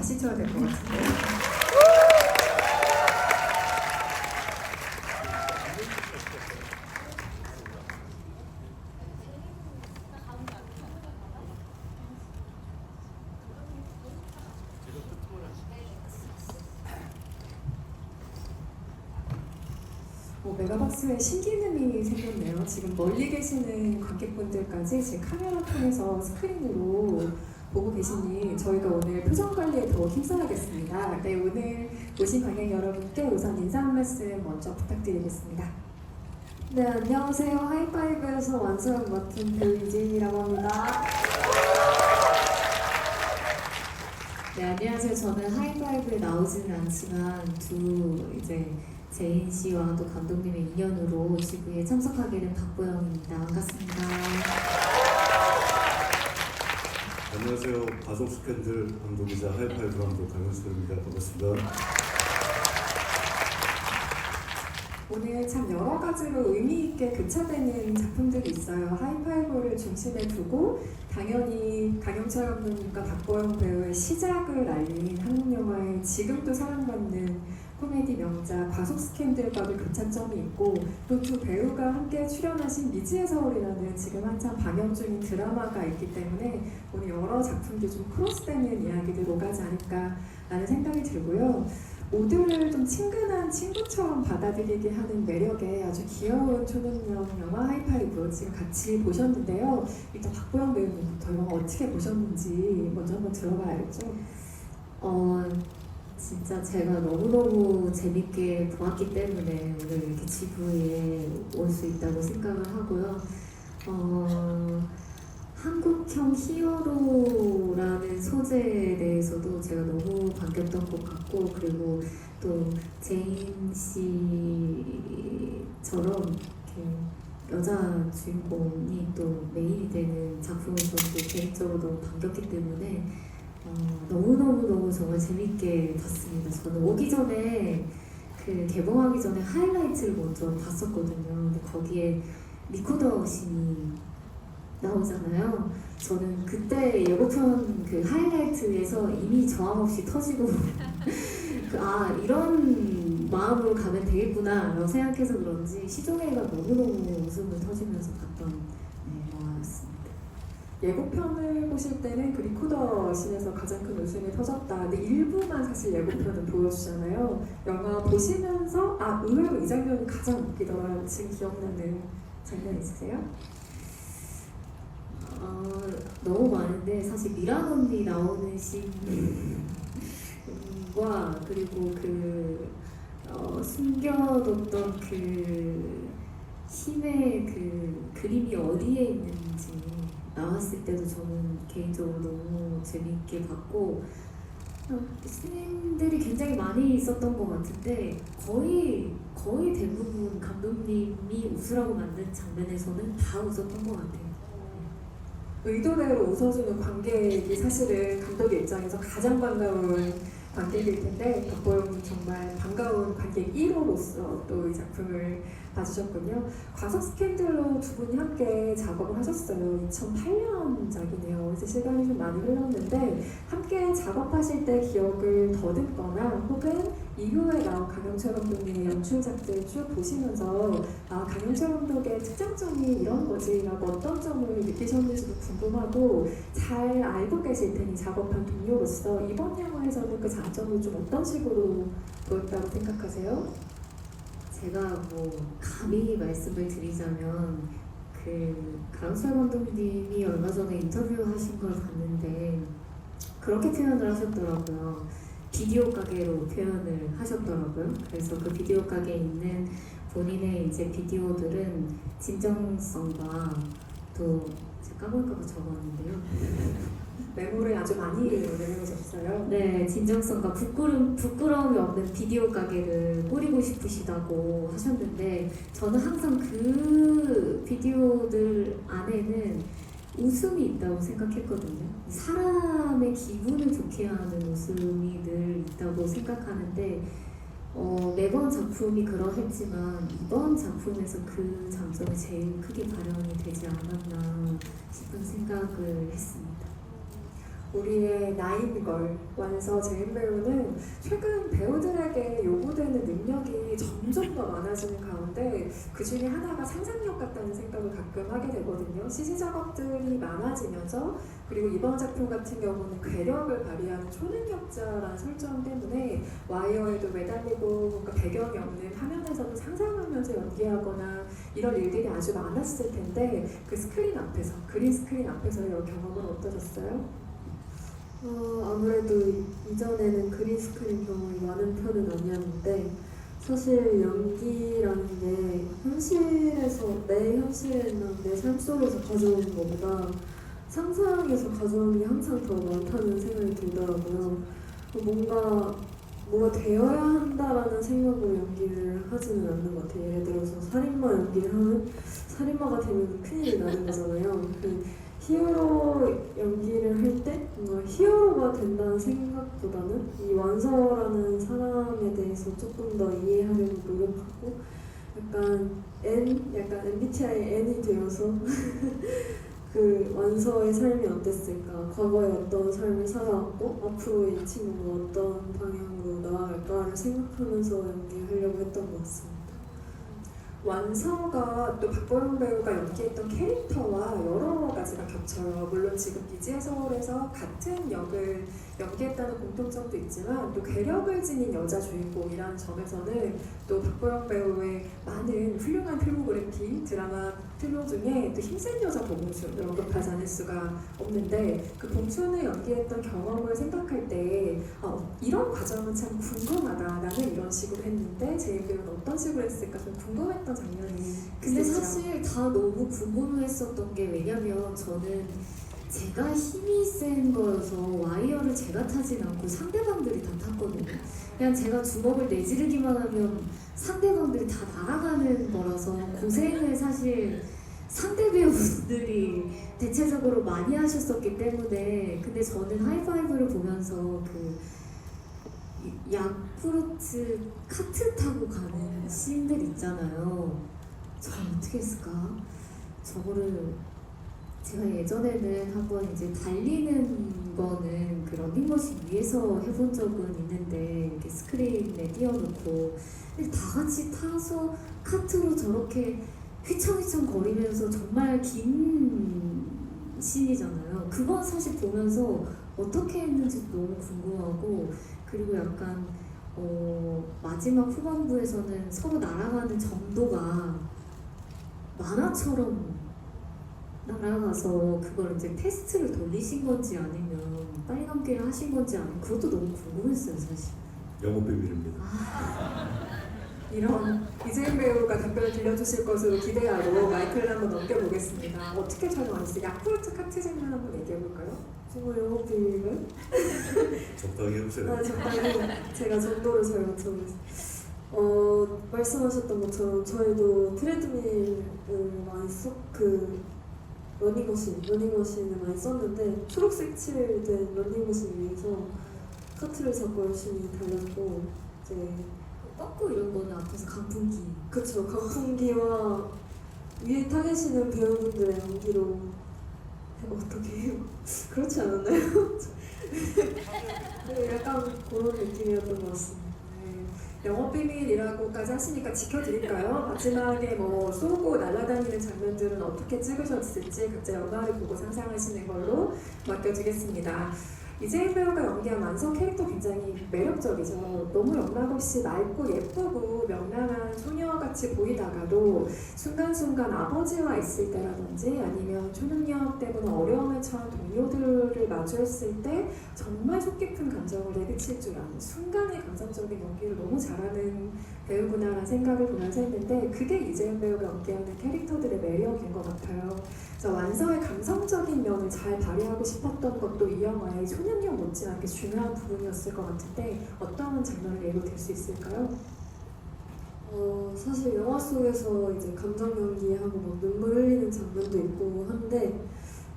같이 쳐야 될 것 같은데. 메가박스에 신기능이 생겼네요. 지금 멀리 계시는 관객분들까지 제 카메라 통해서 스크린으로 보고 계시니 저희가 오늘 표정 관리에 더 힘써야겠습니다. 네, 오늘 오신 관객 여러분께 우선 인사 한 말씀 먼저 부탁드리겠습니다. 네, 안녕하세요. 하이파이브에서 완성 맡은 배우 이재인이라고 합니다. 네, 안녕하세요. 저는 하이파이브에 나오지는 않지만 이제 제인 씨와 또 감독님의 인연으로 지구에 참석하게 된 박보영입니다. 반갑습니다. 안녕하세요. 가족 스캔들 감독이자 하이파이브 감독 강현수입니다. 반갑습니다. 오늘 참 여러 가지로 의미 있게 교차되는 작품들이 있어요. 하이파이브를 중심에 두고 당연히 강영철 감독님과 박보영 배우의 시작을 알린 한국 영화의 지금도 사랑받는 코미디 명작 과속 스캔들과도 교차점이 있고 또 두 배우가 함께 출연하신 미지의 서울이라는 지금 한참 방영 중인 드라마가 있기 때문에 오늘 여러 작품들이 좀 크로스되는 이야기들 오가지 않을까라는 생각이 들고요. 모두를 좀 친근한 친구처럼 받아들이게 하는 매력의 아주 귀여운 초능력 영화 하이파이브 지금 같이 보셨는데요. 일단 박보영 배우님부터 영화 어떻게 보셨는지 먼저 한번 들어봐야겠죠? 진짜 제가 너무너무 재밌게 보았기 때문에 오늘 이렇게 지구에 올 수 있다고 생각을 하고요. 한국형 히어로라는 소재에 대해서도 제가 너무 반겼던 것 같고, 그리고 또 제인 씨처럼 이렇게 여자 주인공이 또 메인이 되는 작품을 저도 개인적으로 너무 반겼기 때문에 너무 정말 재밌게 봤습니다. 저는 오기 전에 개봉하기 전에 하이라이트를 먼저 봤었거든요. 근데 거기에 리코더 씬이 나오잖아요. 저는 그때 예고편 하이라이트에서 이미 저항 없이 터지고 이런 마음으로 가면 되겠구나 라고 생각해서 그런지 시종애가 너무너무 웃음을 터지면서 봤던 영화였습니다. 예고편을 보실 때는 그 리코더 씬에서 가장 큰 웃음이 터졌다. 근데 일부만 사실 예고편은 보여주잖아요. 영화 보시면서 의외로 이 장면이 가장 웃기더라. 지금 기억나는 장면 있으세요? 너무 많은데 사실 미란 언니 나오는 씬과 그리고 숨겨뒀던 힘의 그림이 어디에 있는지 나왔을 때도 저는 개인적으로 너무 재미있게 봤고 씬들이 굉장히 많이 있었던 것 같은데 거의 대부분 감독님이 웃으라고 만든 장면에서는 다 웃었던 것 같아요. 의도대로 웃어주는 관객이 사실은 감독의 입장에서 가장 반가운 관객일 텐데 박보영님 정말 반가운 관객 1호로서 또 이 작품을 봐주셨군요. 과속 스캔들로 두 분이 함께 작업을 하셨어요. 2008년작이네요. 이제 시간이 좀 많이 흘렀는데 함께 작업하실 때 기억을 더듬거나 혹은 이후에 나온 강영철 감독님의 연출작들 쭉 보시면서 강영철 감독의 특장점이 이런 거지라고 어떤 점을 느끼셨는지도 궁금하고 잘 알고 계실 테니 작업한 동료로서 이번 영화에서는 그 장점을 좀 어떤 식으로 보였다고 생각하세요? 제가 감히 말씀을 드리자면 강철 감독님이 얼마 전에 인터뷰하신 걸 봤는데 그렇게 표현을 하셨더라고요. 비디오 가게로 표현을 하셨더라고요. 그래서 그 비디오 가게에 있는 본인의 이제 비디오들은 진정성과 또 제가 까먹을까봐 적었는데요. 메모를 아주 많이 내놓으셨어요. 네, 진정성과 부끄러움이 없는 비디오 가게를 꾸리고 싶으시다고 하셨는데 저는 항상 그 비디오들 안에는 웃음이 있다고 생각했거든요. 사람의 기분을 좋게 하는 웃음이 늘 있다고 생각하는데 매번 작품이 그러했지만 이번 작품에서 그 장점이 제일 크게 발현이 되지 않았나 싶은 생각을 했습니다. 우리의 나인걸 완서 제인 배우는 최근 배우들에게 요구되는 능력이 점점 더 많아지는 가운데 그 중에 하나가 상상력 같다는 생각을 가끔 하게 되거든요. CG 작업들이 많아지면서 그리고 이번 작품 같은 경우는 괴력을 발휘하는 초능력자라는 설정 때문에 와이어에도 매달리고 뭔가 배경이 없는 화면에서도 상상하면서 연기하거나 이런 일들이 아주 많았을 텐데 그 스크린 앞에서 그린 스크린 앞에서의 경험은 어떠셨어요? 아무래도 이전에는 그린 스크린 경험이 많은 편은 아니었는데 사실 연기라는 게 현실에서 내 현실이나 내 삶 속에서 가져오는 것보다 상상에서 가져오는 게 항상 더 많다는 생각이 들더라고요. 뭐가 되어야 한다라는 생각으로 연기를 하지는 않는 것 같아요. 예를 들어서 살인마 연기를 하면 살인마가 되면 큰일이 나는 거잖아요. 히어로 연기를 할 때 뭔가 히어로가 된다는 생각보다는 이 완서라는 사람에 대해서 조금 더 이해하려고 노력하고 약간 MBTI N이 되어서 그 완서의 삶이 어땠을까, 과거에 어떤 삶을 살아왔고 앞으로 이 친구가 어떤 방향으로 나아갈까를 생각하면서 연기하려고 했던 것 같습니다. 완서가 또 박보영 배우가 연기했던 캐릭터와 여러 가지가 겹쳐요. 물론 지금 이지의 서울에서 같은 역을 연기했다는 공통점도 있지만 또 괴력을 지닌 여자 주인공이라는 점에서는 또 박보영 배우의 많은 훌륭한 필모그래피 드라마 필모 중에 또 힘센 여자 봉수를 언급하지 않을 수가 없는데 그 봉수를 연기했던 경험을 생각할 때 이런 과정은 참 궁금하다라는 이런 식으로 했는데 제인 배우는 어떤 식으로 했을까 좀 궁금했던 장면이 근데 있었죠. 사실 다 너무 궁금했었던 게 왜냐면 저는 제가 힘이 센 거여서 와이어를 제가 타진 않고 상대방들이 다 탔거든요. 그냥 제가 주먹을 내지르기만 하면 상대방들이 다 날아가는 거라서 고생을 사실 상대 배우분들이 대체적으로 많이 하셨었기 때문에 근데 저는 하이파이브를 보면서 그 야쿠르트 카트 타고 가는 씬들 있잖아요. 저걸 어떻게 했을까? 저거를 제가 예전에는 한번 이제 달리는 거는 그 러닝머신 위에서 해본 적은 있는데 이렇게 스크린에 띄워놓고 근데 다 같이 타서 카트로 저렇게 휘청휘청 거리면서 정말 긴 씬이잖아요. 그건 사실 보면서 어떻게 했는지 너무 궁금하고 그리고 약간 마지막 후반부에서는 서로 날아가는 정도가 만화처럼 날아가서 그걸 이제 테스트를 돌리신 건지 아니면 빨리 감기를 하신 건지 아니면 그것도 너무 궁금했어요 사실. 영업 비밀입니다. 이런 이재인 배우가 답변을 들려주실 것으로 기대하고 마이크를 한번 넘겨보겠습니다. 어떻게 촬영하셨어요? 야쿠르트 카트 장면 한번 얘기해볼까요? 정말 영업 비밀인가요? 적당히 해보세요. 적당히 제가 정보를 잘 맞춰보겠습니다. 말씀하셨던 것처럼 저희도 트레드밀을 많이 러닝머신을 많이 썼는데 초록색 칠된 러닝머신 위에서 카트를 잡고 열심히 달렸고 이제 꺾고 이런 거는 앞에서 강풍기 그쵸 강풍기와 위에 타 계시는 배우분들의 연기로 어떻게 해요? 그렇지 않았나요? 네, 약간 그런 느낌이었던 것 같습니다. 영업 비밀이라고까지 하시니까 지켜드릴까요? 마지막에 뭐 쏘고 날아다니는 장면들은 어떻게 찍으셨을지 각자 영화를 보고 상상하시는 걸로 맡겨주겠습니다. 이재인 배우가 연기한 완성 캐릭터 굉장히 매력적이죠. 너무 영락없이 맑고 예쁘고 명랑한 소녀같이 보이다가도 순간순간 아버지와 있을 때라든지 아니면 초능력 때문에 어려움을 처한 동료들을 마주했을 때 정말 속 깊은 감정을 내비칠 줄 아는 순간의 감성적인 연기를 너무 잘하는 배우구나라는 생각을 보면서 했는데 그게 이재인 배우가 연기하는 캐릭터들의 매력인 것 같아요. 완서의 감성적인 면을 잘 발휘하고 싶었던 것도 이 영화의 초능력 못지않게 중요한 부분이었을 것 같은데 어떤 장면을 예로 들 수 있을까요? 사실 영화 속에서 이제 감정 연기하고 막 눈물 흘리는 장면도 있고 한데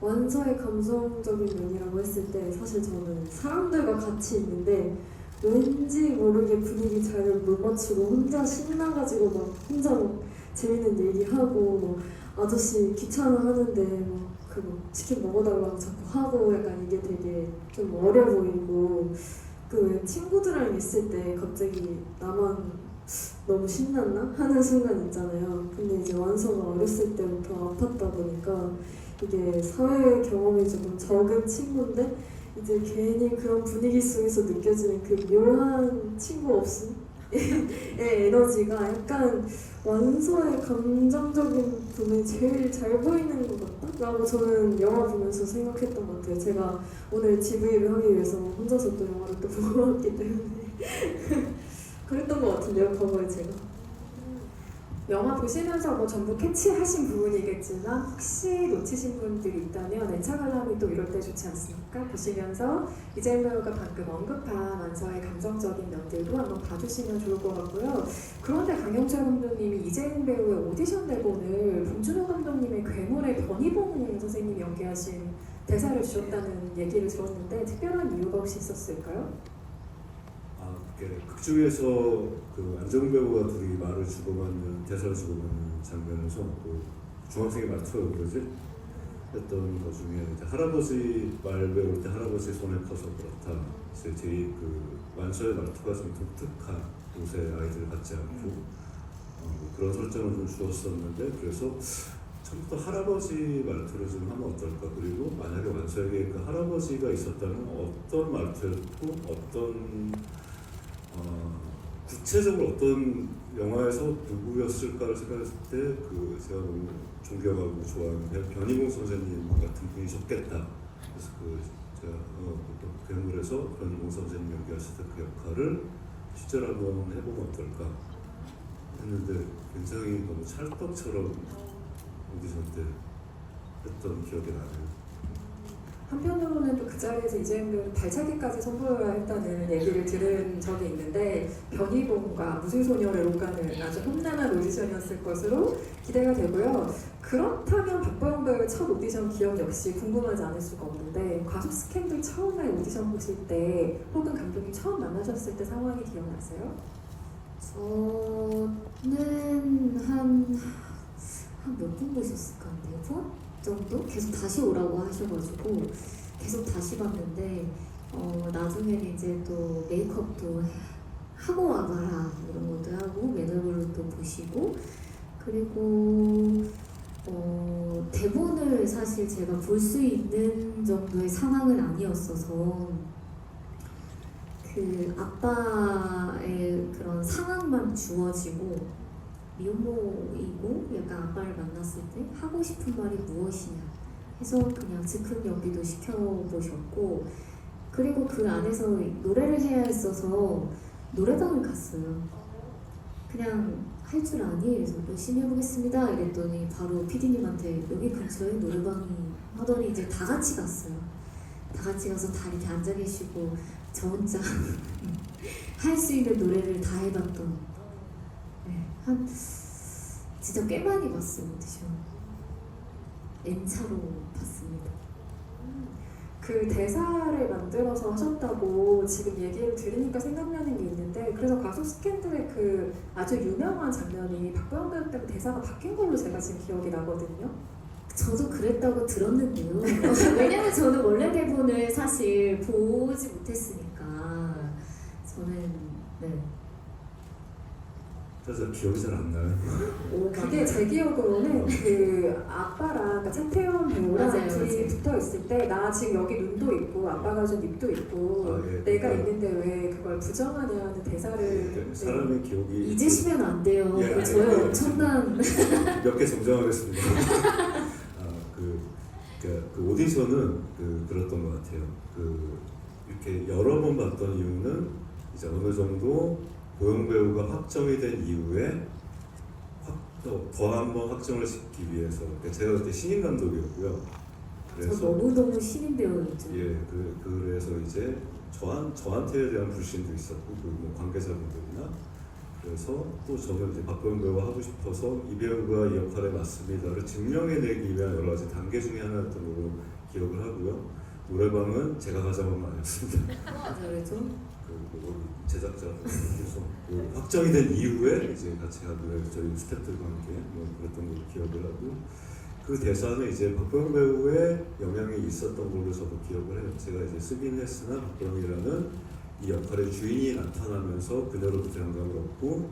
완서의 감성적인 면이라고 했을 때 사실 저는 사람들과 같이 있는데 왠지 모르게 분위기 잘 못 맞추고 혼자 신나가지고 막 혼자 막 재밌는 얘기하고 막 아저씨 귀찮아하는데 막 그거 치킨 먹어달라고 자꾸 하고 약간 이게 되게 좀 어려 보이고 그 친구들이랑 있을 때 갑자기 나만 너무 신났나 하는 순간 있잖아요. 근데 이제 완서가 어렸을 때부터 아팠다 보니까 이게 사회 경험이 조금 적은 친구인데 이제 괜히 그런 분위기 속에서 느껴지는 그 묘한 친구 없음의 에너지가 약간 완서의 감정적인 부분이 제일 잘 보이는 것 같다? 라고 저는 영화 보면서 생각했던 것 같아요. 제가 오늘 GV를 하기 위해서 혼자서 또 영화를 또 보고 왔기 때문에 그랬던 것 같은데요, 과거에 제가. 영화 보시면서 뭐 전부 캐치하신 부분이겠지만 혹시 놓치신 분들이 있다면 엔차 관람이 또 이럴 때 좋지 않습니까? 보시면서 이재현 배우가 방금 언급한 완서의 감정적인 면들도 한번 봐주시면 좋을 것 같고요. 그런데 강영철 감독님이 이재현 배우의 오디션 대본을 봉준호 감독님의 괴물의 변희봉 선생님이 연기하신 대사를 주셨다는 얘기를 들었는데 특별한 이유가 혹시 있었을까요? 극 중에서 그 안정 배우가 둘이 말을 주고받는 대사를 주고받는 장면에서 그 중학생의 말투가 그러지 했던 것 중에 이제 할아버지 말 배울 때 할아버지 손에 커서 그렇다. 그래서 그 완서의 말투가 좀 독특한 요새 아이들 같지 않고 그런 설정을 좀 주었었는데 그래서 처음부터 할아버지 말투를 좀 하면 어떨까. 그리고 만약에 완서에게 그 할아버지가 있었다면 어떤 말투였고 어떤 구체적으로 어떤 영화에서 누구였을까를 생각했을 때 그 제가 너무 존경하고 좋아하는 변희봉 선생님 같은 분이셨겠다. 그래서 그 제가 그 괴물에서 변희봉 선생님 연기하실 때 그 역할을 실제로 한번 해보면 어떨까 했는데 굉장히 너무 찰떡처럼 오디션 때 했던 기억이 나네요. 한편으로는 또 그 자리에서 이재현 배우는 발차기까지 선보여야 했다는 얘기를 들은 적이 있는데 변희봉과 무술소녀를 오가는 아주 험난한 오디션이었을 것으로 기대가 되고요. 그렇다면 박보영 배우의 첫 오디션 기억 역시 궁금하지 않을 수가 없는데 과속 스캔들 처음에 오디션 보실 때 혹은 감독님 처음 만나셨을 때 상황이 기억나세요? 저는 한 몇 분 보셨을까? 4번 정도? 계속 다시 오라고 하셔가지고 계속 다시 봤는데 나중에는 이제 또 메이크업도 하고 와봐라 이런 것도 하고 매너블로 또 보시고 그리고 대본을 사실 제가 볼 수 있는 정도의 상황은 아니었어서 그 아빠의 그런 상황만 주어지고 미혼모이고 약간 아빠를 만났을 때 하고 싶은 말이 무엇이냐 해서 그냥 즉흥 연기도 시켜보셨고 그리고 그 안에서 노래를 해야 했어서 노래방을 갔어요. 그냥 할 줄 아니? 그래서 열심히 해보겠습니다 이랬더니 바로 PD님한테 여기 근처에 노래방이 하더니 이제 다 같이 갔어요. 다 같이 가서 다 이렇게 앉아 계시고 저 혼자 할 수 있는 노래를 다 해봤던 한 진짜 꽤 많이 봤어요 오디션. N차로 봤습니다. 그 대사를 만들어서 하셨다고 지금 얘기를 들으니까 생각나는 게 있는데 그래서 과속 스캔들의 그 아주 유명한 장면이 박보영 배우 때문에 대사가 바뀐 걸로 제가 지금 기억이 나거든요. 저도 그랬다고 들었는데요. 왜냐면 저는 원래 대본을 사실 보지 못했으니까 저는 네. 사실 기억이 잘 안 나요. 그게 제 기억으로는 그 아빠랑 그러니까 차태현 배우랑 맞아요, 둘이 맞아요. 붙어 있을 때 나 지금 여기 눈도 있고 아빠가 좀 입도 있고 예, 내가 그러니까 있는데 왜 그걸 부정하냐는 대사를 사람의 기억이 잊으시면 안 돼요. 예, 그 저의 예, 엄청난 몇 개 정정하겠습니다. 그 오디션은 그랬던 것 같아요. 이렇게 여러 번 봤던 이유는 이제 어느 정도 보영 배우가 확정이 된 이후에 더 한 번 확정을 시키기 위해서 제가 그때 신인 감독이었고요. 저 그래서 너무너무 신인 배우였죠. 예, 그래서 이제 저한테 대한 불신도 있었고 뭐 관계자분들이나 그래서 또 저는 이제 박보영 배우가 하고 싶어서 이 배우가 이 역할에 맞습니다를 증명해내기 위한 여러 가지 단계 중에 하나였던 걸로 기억을 하고요. 노래방은 제가 가져간 건 아니었습니다. 그래서 제작자분께서 확정이 된 이후에 이제 같이 가고 저희 스태프들과 함께 뭐 그랬던 걸로 기억을 하고 그 대사는 이제 박보영 배우의 영향이 있었던 걸로 저도 기억을 해요. 제가 이제 쓰긴 했으나 박보영이라는 이 역할의 주인이 나타나면서 그녀로부터 영감을 얻고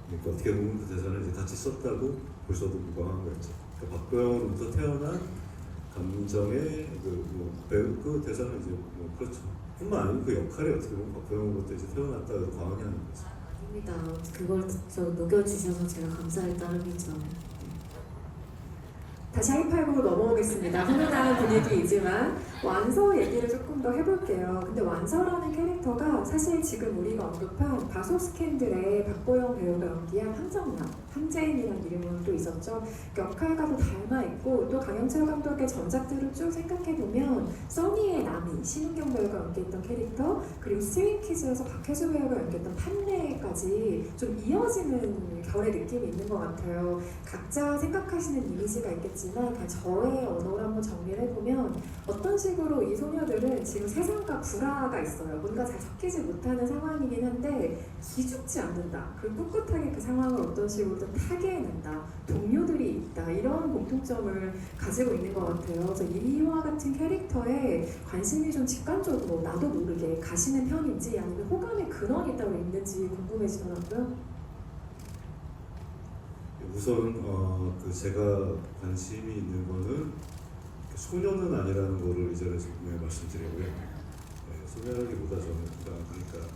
그러니까 어떻게 보면 그 대사를 이제 같이 썼다고 보셔도 무방한 거죠. 그러니까 박보영으로부터 태어난 감정의 그 대사는 이제 뭐 그렇죠. 뿐만 아니고 그 역할이 어떻게 보면 박보영으로부터 이제 태어났다고 과언이 아닌 거죠. 아닙니다. 그걸 저 녹여주셔서 제가 감사할 따름이죠. 다시 하이파이브로 넘어오겠습니다. 훈훈한 분위기이지만 완서 얘기를 조금 더 해볼게요. 근데 완서라는 캐릭터가 사실 지금 우리가 언급한 다소 스캔들의 박보영 배우가 연기한 황정남, 황재인이라는 이름은 또 있었죠. 그 역할과도 닮아있고 또 강영철 감독의 전작들을 쭉 생각해보면 써니의 나미, 신은경 배우가 연기했던 캐릭터 그리고 스윙키즈에서 박혜수 배우가 연기했던 판례까지 좀 이어지는 결의 느낌이 있는 것 같아요. 각자 생각하시는 이미지가 있겠지만 그냥 저의 언어로 한번 정리를 해보면 어떤 식으로 이 소녀들은 지금 세상과 불화가 있어요. 뭔가 잘 섞이지 못하는 상황이긴 한데 기죽지 않는다. 그리고 꿋꿋하게 그 상황을 어떤 식으로든 타개해낸다. 동료들이 있다. 이런 공통점을 가지고 있는 것 같아요. 그래서 이와 같은 캐릭터에 관심이 좀 직관적으로 나도 모르게 가시는 편인지 아니면 호감의 근원이 따로 있는지 궁금해지더라고요. 우선 그 제가 관심이 있는 거는 소녀는 아니라는 거를 이전에 말씀드리고요. 소녀라기보다 저는 그러니까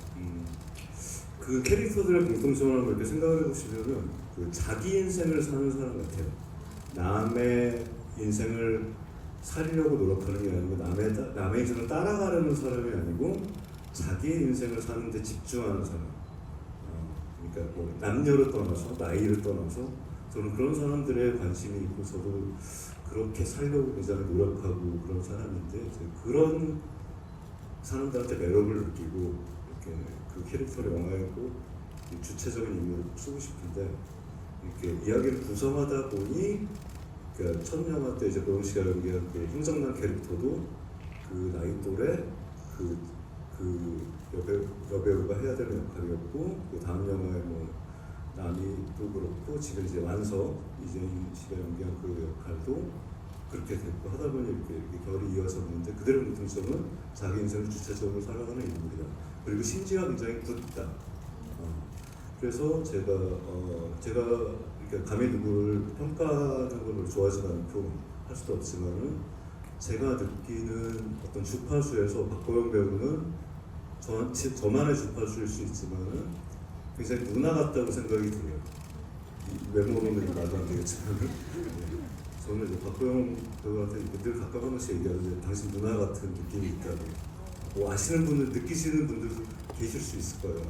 그 캐릭터들의 공통점을 이렇게 생각을 해보시면은 그 자기 인생을 사는 사람 같아요. 남의 인생을 살려고 노력하는 게 아니고 남의 인생을 따라가려는 사람이 아니고 자기의 인생을 사는데 집중하는 사람. 그러니까 뭐 남녀를 떠나서 나이를 떠나서 저는 그런 사람들의 관심이 있고 저도 그렇게 살려고 굉장히 노력하고 그런 사람인데 그런 사람들한테 매력을 느끼고 이렇게 그 캐릭터를 영화에 꼭 주체적인 인물을 쓰고 싶은데 이렇게 이야기를 구성하다 보니 그러니까 첫 영화 때 이제 고영 씨가 연기한 그 황정남 캐릭터도 그 나이 또래 그 여배우가 해야 되는 역할이었고 그 다음 영화에 뭐 남이도 그렇고 지금 이제 완서 이재인 씨가 연기한 그 역할도 그렇게 됐고 하다 보니 이렇게 결이 이어졌는데 그들의 공통점은 자기 인생을 주체적으로 살아가는 인물이다. 그리고 심지어 굉장히 굳다. 그래서 제가 이렇게 감히 누구를 평가하는 걸 좋아하지 않고 할 수도 없지만은 제가 느끼는 어떤 주파수에서 박보영 배우는 저만의 주파수일 수 있지만은 굉장히 누나 같다고 생각이 들어요. 외모로는 말도 안 되겠지만 저는 이제 박보영 배우한테 늘 가끔 한 번씩 얘기하는데 당신 누나 같은 느낌이 있다고. 뭐 아시는 분들, 느끼시는 분들도 계실 수 있을 거예요.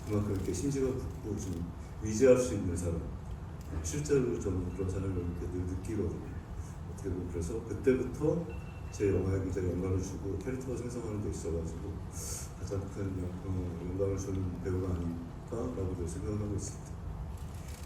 그만큼 이렇게 심지가 굳고 좀 위지할 수 있는 사람. 실제로 저는 그런 사람을 이렇게 늘 느끼거든요. 어떻게 보면 그래서 그때부터 제 영화에 굉장히 영감을 주고 캐릭터가 생성하는 데 있어가지고 가장 큰 영감을 주는 배우가 아닐까라고 생각하고 있습니다.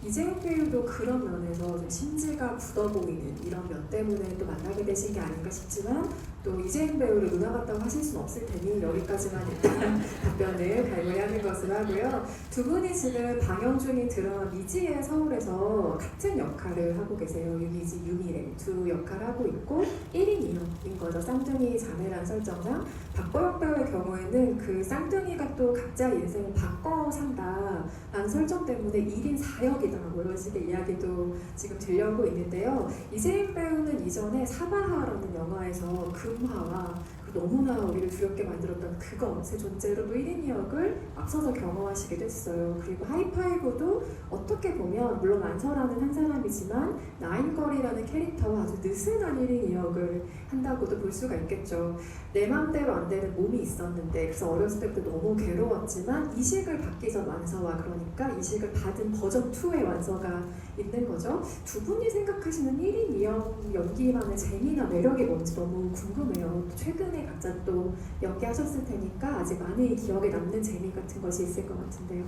이재용 배우도 그런 면에서 좀 심지가 굳어 보이는 이런 면 때문에 또 만나게 되신 게 아닌가 싶지만 또 이재용 배우를 누나 같다고 하실 수는 없을 테니 여기까지만 일단 답변을 발표하는 것으로 하고요. 두 분이 지금 방영 중인 드라마 미지의 서울에서 같은 역할을 하고 계세요. 유미지, 유미래 두 역할을 하고 있고 1인 2역인 거죠. 쌍둥이 자매란 설정상 박보영 배우의 경우에는 그 쌍둥이가 또 각자 인생을 바꿔 산다라는 설정 때문에 1인 4역이다 이런 식의 이야기도 지금 들려오고 있는데요. 이재용 배우는 이전에 사바하라는 영화에서 금화와 너무나 우리를 두렵게 만들었던 그것의 존재로도 1인 역을 앞서서 경험하시게 됐어요. 그리고 하이파이브도 어떻게 보면 물론 완서라는 한 사람이지만 나인걸이라는 캐릭터와 아주 느슨한 1인 역을 한다고도 볼 수가 있겠죠. 내 맘대로 안 되는 몸이 있었는데 그래서 어렸을 때부터 너무 괴로웠지만 이식을 받기 전 완서와 그러니까 이식을 받은 버전 2의 완서가 있는 거죠. 두 분이 생각하시는 1인 2역 연기만의 재미나 매력이 뭔지 너무 궁금해요. 최근에 각자 또 연기하셨을 테니까 아직 많이 기억에 남는 재미 같은 것이 있을 것 같은데요.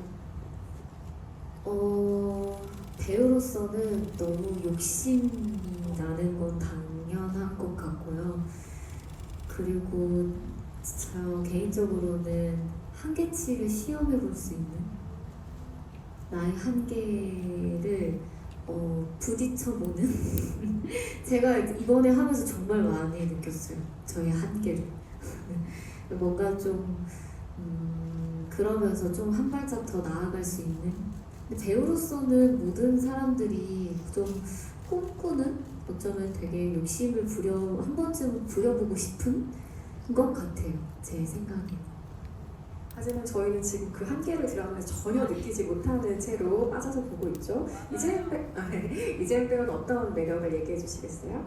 배우로서는 너무 욕심이 나는 건 당연한 것 같고요. 그리고 저 개인적으로는 한계치를 시험해 볼 수 있는 나의 한계를 부딪혀보는 제가 이번에 하면서 정말 많이 느꼈어요. 저의 한계를. 뭔가 좀 그러면서 좀 한 발짝 더 나아갈 수 있는, 근데 배우로서는 모든 사람들이 좀 꿈꾸는, 어쩌면 되게 욕심을 한 번쯤 부려보고 싶은 것 같아요. 제 생각에. 하지만 저희는 지금 그 한계를 드라마에서 전혀 느끼지 못하는 채로 빠져서 보고 있죠. 이재현 배우는 어떤 매력을 얘기해 주시겠어요?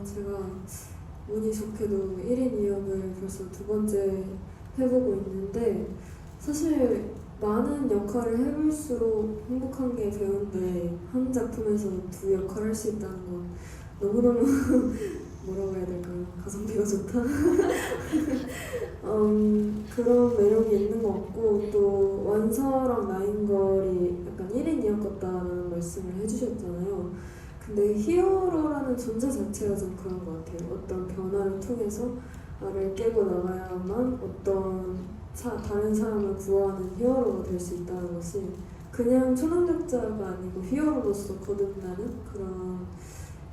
제가 운이 좋게도 1인 2역을 벌써 두 번째 해보고 있는데, 사실 많은 역할을 해볼수록 행복한 게 배우인데 한 작품에서 두 역할을 할 수 있다는 건 너무너무 뭐라고 해야 될까요? 가성비가 좋다? 그런 매력이 있는 것 같고, 또 완서랑 나인걸이 약간 1인 2역 같다는 말씀을 해주셨잖아요. 근데 히어로라는 존재 자체가 좀 그런 것 같아요. 어떤 변화를 통해서 나를 깨고 나가야만 다른 사람을 구하는 히어로가 될 수 있다는 것이 그냥 초능력자가 아니고 히어로로서 거듭나는 그런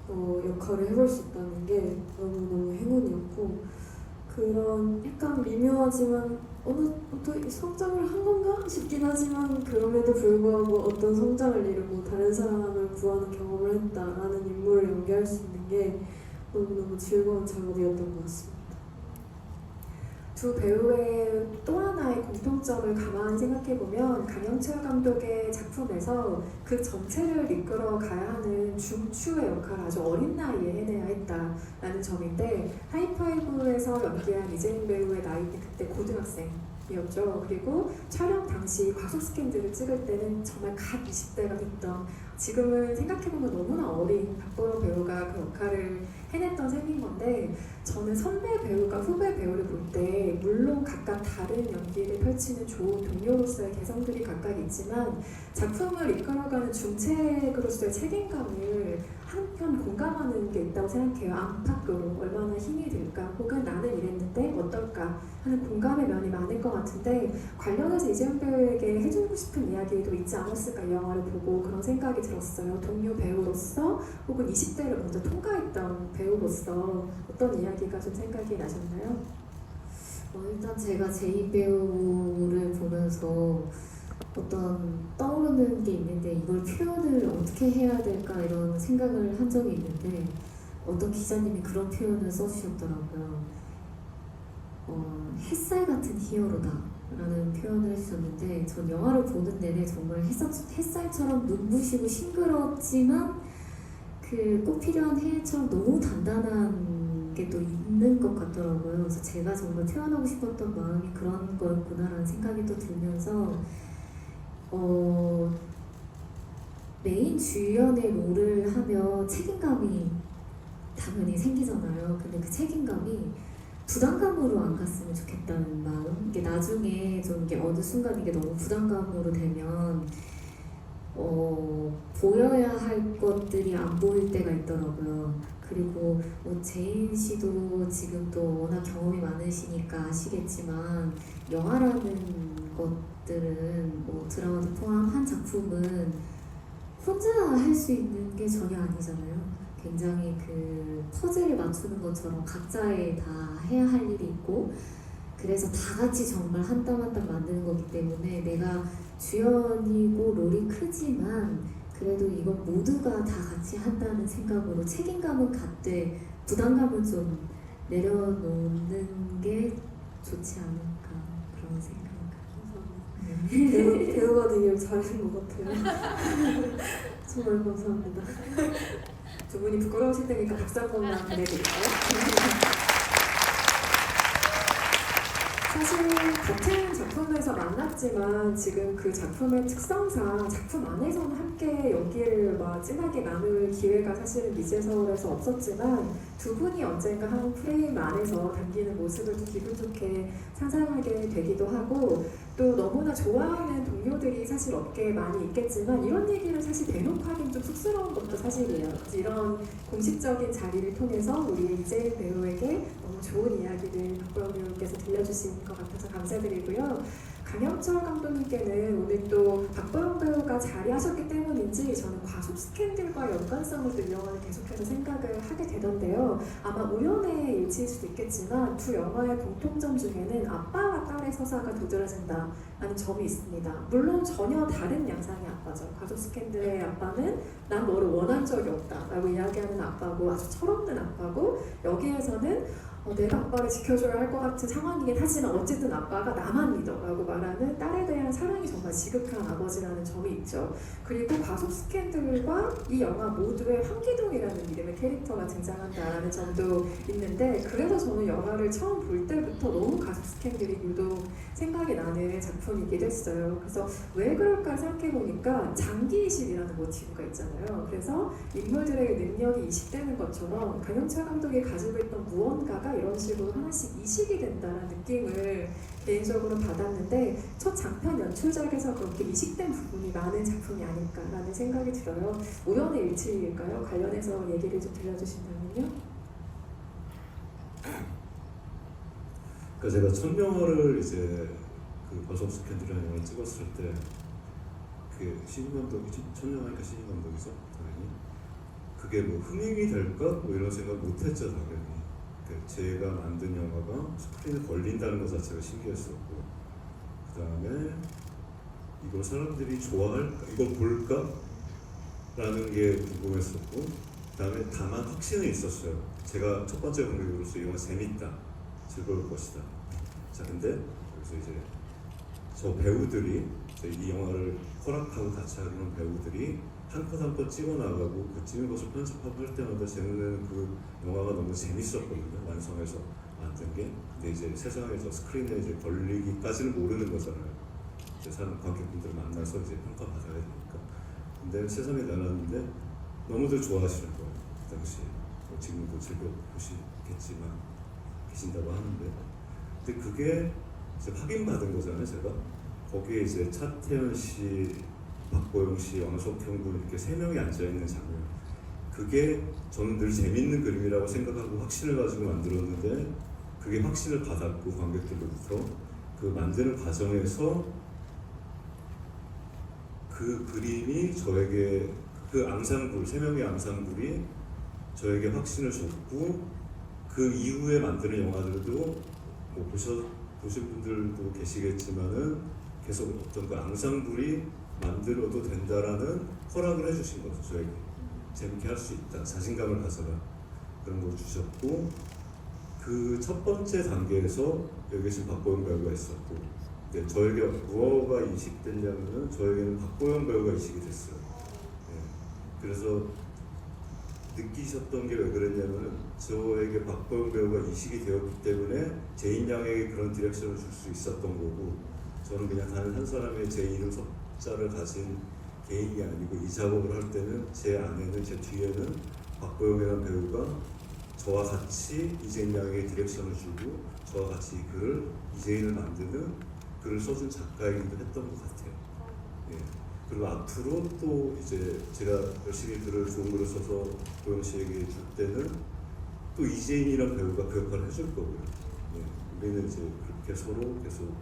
역할을 해볼 수 있다는 게 너무너무 행운이었고, 그런 약간 미묘하지만 또 성장을 한 건가 싶긴 하지만, 그럼에도 불구하고 어떤 성장을 이루고 다른 사람을 구하는 경험을 했다라는 인물을 연기할 수 있는 게 너무너무 즐거운 작업이었던 것 같습니다. 두 배우의 또 하나의 공통점을 가만히 생각해보면 강영철 감독의 작품에서 그 전체를 이끌어 가야 하는 중추의 역할을 아주 어린 나이에 해내야 했다라는 점인데, 하이파이브에서 연기한 이재민 배우의 나이는 그때 고등학생이었죠. 그리고 촬영 당시 과속 스캔들을 찍을 때는 정말 갓 20대가 됐던, 지금은 생각해보면 너무나 어린 박보영 배우가 그 역할을 해냈던 셈인 건데, 저는 선배 배우가 후배 배우를 볼 때 물론 각각 다른 연기를 펼치는 좋은 동료로서의 개성들이 각각 있지만, 작품을 이끌어가는 중책으로서의 책임감을 한편 공감하는 게 있다고 생각해요. 안팎으로 얼마나 힘이 들까, 혹은 나는 이랬는데 어떨까 하는 공감의 면이 많을 것 같은데, 관련해서 이재현 배우에게 해주고 싶은 이야기도 있지 않았을까, 이 영화를 보고 그런 생각이 들었어요. 동료 배우로서 혹은 20대를 먼저 통과했던 배우로서 어떤 이야기가 좀 생각이 나셨나요? 일단 제가 제이 배우를 보면서 어떤 떠오르는 게 있는데, 이걸 표현을 어떻게 해야 될까 이런 생각을 한 적이 있는데, 어떤 기자님이 그런 표현을 써주셨더라고요. 햇살 같은 히어로다 라는 표현을 해주셨는데, 전 영화를 보는 내내 정말 햇살처럼 눈부시고 싱그럽지만 그 꼭 필요한 해처럼 너무 단단한 게 또 있는 것 같더라고요. 그래서 제가 정말 표현하고 싶었던 마음이 그런 거였구나라는 생각이 또 들면서, 메인 주연의 롤을 하면 책임감이 당연히 생기잖아요. 근데 그 책임감이 부담감으로 안 갔으면 좋겠다는 마음. 이게 나중에 좀 이게 어느 순간 이게 너무 부담감으로 되면 보여야 할 것들이 안 보일 때가 있더라고요. 그리고 제인 씨도 지금 또 워낙 경험이 많으시니까 아시겠지만, 영화라는 것들은 드라마도 포함한 작품은 혼자 할 수 있는 게 전혀 아니잖아요. 굉장히 그 퍼즐을 맞추는 것처럼 각자의 다 해야 할 일이 있고, 그래서 다 같이 정말 한 땀 한 땀 만드는 거기 때문에, 내가 주연이고 롤이 크지만 그래도 이건 모두가 다 같이 한다는 생각으로 책임감은 갖되 부담감은 좀 내려놓는 게 좋지 않을까, 그런 생각. 배우가 되길 잘하신 것 같아요. 정말 감사합니다. 두 분이 부끄러우실 테니까 박수 한 번만 보내드릴까요? 사실 같은 작품에서 만났지만 지금 그 작품의 특성상 작품 안에서는 함께 연기를 진하게 나눌 기회가 사실은 미제서울에서 없었지만, 두 분이 언젠가 한 프레임 안에서 담기는 모습을 또 기분 좋게 상상하게 되기도 하고, 또 너무나 좋아하는 동료들이 사실 업계에 많이 있겠지만 이런 얘기를 사실 대놓고 하긴 좀 쑥스러운 것도 사실이에요. 이런 공식적인 자리를 통해서 우리 이재인 배우에게 너무 좋은 이야기를 박보영 배우께서 들려주신 것 같아서 감사드리고요. 강영철 감독님께는 오늘 또 박보영 배우가 자리하셨기 때문인지 저는 과속 스캔들과 연관성을 또 이 영화를 계속해서 생각을 하게 되던데요. 아마 우연의 일치일 수도 있겠지만 두 영화의 공통점 중에는 아빠와 딸의 서사가 도드라진다라는 점이 있습니다. 물론 전혀 다른 양상의 아빠죠. 과속 스캔들의 아빠는 난 너를 원한 적이 없다라고 이야기하는 아빠고 아주 철없는 아빠고 여기에서는 내가 아빠를 지켜줘야 할 것 같은 상황이긴 하지만 어쨌든 아빠가 나만 믿어라고 말하는 딸에 대한 사랑이 정말 지극한 아버지라는 점이 있죠. 그리고 과속 스캔들과 이 영화 모두에 황기동이라는 이름의 캐릭터가 등장한다라는 점도 있는데 그래서 저는 영화를 처음 볼 때부터 너무 과속 스캔들이 유독 생각이 나는 작품이기도 했어요. 그래서 왜 그럴까 생각해보니까 장기 이식이라는 모티브가 있잖아요. 그래서 인물들에게 능력이 이식되는 것처럼 강영철 감독이 가지고 있던 무언가가 이런 식으로 하나씩 이식이 된다는 느낌을 개인적으로 받았는데 첫 장편 연출작에서 그렇게 이식된 부분이 많은 작품이 아닐까라는 생각이 들어요. 우연의 일치일까요? 관련해서 얘기를 좀 들려주신다면요. 그러니까 제가 첫 영화를 이제 그 과속 스캔들이라는 영화를 찍었을 때 그 신인 감독이죠. 첫 영화니까 신인 감독이죠. 당연히 그게 뭐 흥행이 될까 뭐 이런 생각 못했죠 당연히. 제가 만든 영화가 스크린에 걸린다는 것 자체가 신기했었고 그 다음에 이걸 사람들이 좋아할까? 이걸 볼까? 라는 게 궁금했었고 그 다음에 다만 확신은 있었어요. 제가 첫 번째 감독으로서 이 영화 재밌다, 즐거울 것이다. 자 근데 여기서 이제 저 배우들이 이 영화를 허락하고 같이 하는 배우들이 한 컷 한 컷 찍어나가고 그 찍은 것을 편집하고 할 때마다 제 눈에는 그 영화가 너무 재밌었거든요. 완성해서 만든 게. 근데 이제 세상에서 스크린에 이제 걸리기까지는 모르는 거잖아요. 이제 사람 관객분들 만나서 이제 평가받아야 되니까. 근데 세상에 나왔는데 너무들 좋아하시는 거예요. 그 당시에. 지금도 즐겨 보시겠지만 계신다고 하는데. 근데 그게 이제 확인받은 거잖아요, 제가. 거기에 이제 차태현 씨, 박보영 씨, 왕석형 군 이렇게 세 명이 앉아 있는 장면. 그게 저는 늘 재밌는 그림이라고 생각하고 확신을 가지고 만들었는데 그게 확신을 받았고 관객들로부터 그 만드는 과정에서 그 그림이 저에게 그 앙상블 세 명의 앙상블이 저에게 확신을 줬고 그 이후에 만드는 영화들도 뭐 보실 분들도 계시겠지만은 계속 어떤 그 앙상블이 만들어도 된다라는 허락을 해주신 거죠. 저에게 재밌게 할 수 있다, 자신감을 가져라 그런 걸 주셨고 그 첫 번째 단계에서 여기 지금 박보영 배우가 있었고 근데 저에게 무엇가 이식됐냐면은 저에게는 박보영 배우가 이식이 됐어요. 네. 그래서 느끼셨던 게 왜 그랬냐면은 저에게 박보영 배우가 이식이 되었기 때문에 제인 양에게 그런 디렉션을 줄 수 있었던 거고 저는 그냥 다른 한 사람의 제 이름 석자를 가진 개인이 아니고 이 작업을 할 때는 제 안에는 제 뒤에는 박보영이라는 배우가 저와 같이 이재인 양에게 디렉션을 주고 저와 같이 이 글을 이재인을 만드는 글을 써준 작가이기도 했던 것 같아요. 예. 그리고 앞으로 또 이제 제가 열심히 글을 좋은 글을 써서 보영 씨에게 줄 때는 또 이재인이라는 배우가 그 역할을 해줄 거고요. 예. 우리는 이제 그렇게 서로 계속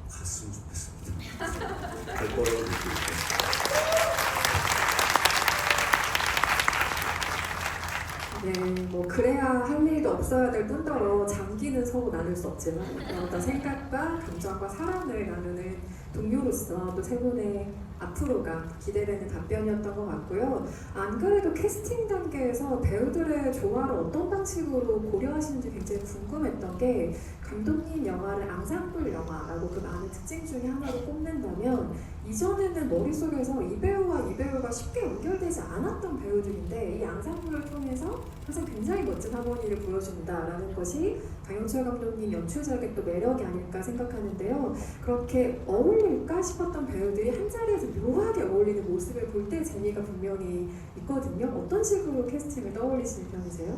갔으면 좋겠습니다. 갈 거라고 믿고 있어요. 네, 뭐 그래야 할 일도 없어야 될 뿐더러 장기는 서로 나눌 수 없지만 어떤 생각과 감정과 사랑을 나누는 동료로서 또 세 분의 앞으로가 기대되는 답변이었던 것 같고요. 안 그래도 캐스팅 단계에서 배우들의 조화를 어떤 방식으로 고려하시는지 굉장히 궁금했던 게 감독님 영화를 앙상블 영화라고 그 많은 특징 중에 하나로 꼽는다면 이전에는 머릿속에서 이 배우가 쉽게 연결되지 않았던 배우들인데 이 앙상블을 통해서 항상 굉장히 멋진 하모니를 보여준다라는 것이 강영철 감독님 연출작의 또 매력이 아닐까 생각하는데요. 그렇게 어울릴까 싶었던 배우들이 한 자리에서 묘하게 어울리는 모습을 볼 때 재미가 분명히 있거든요. 어떤 식으로 캐스팅을 떠올리시는 편이세요?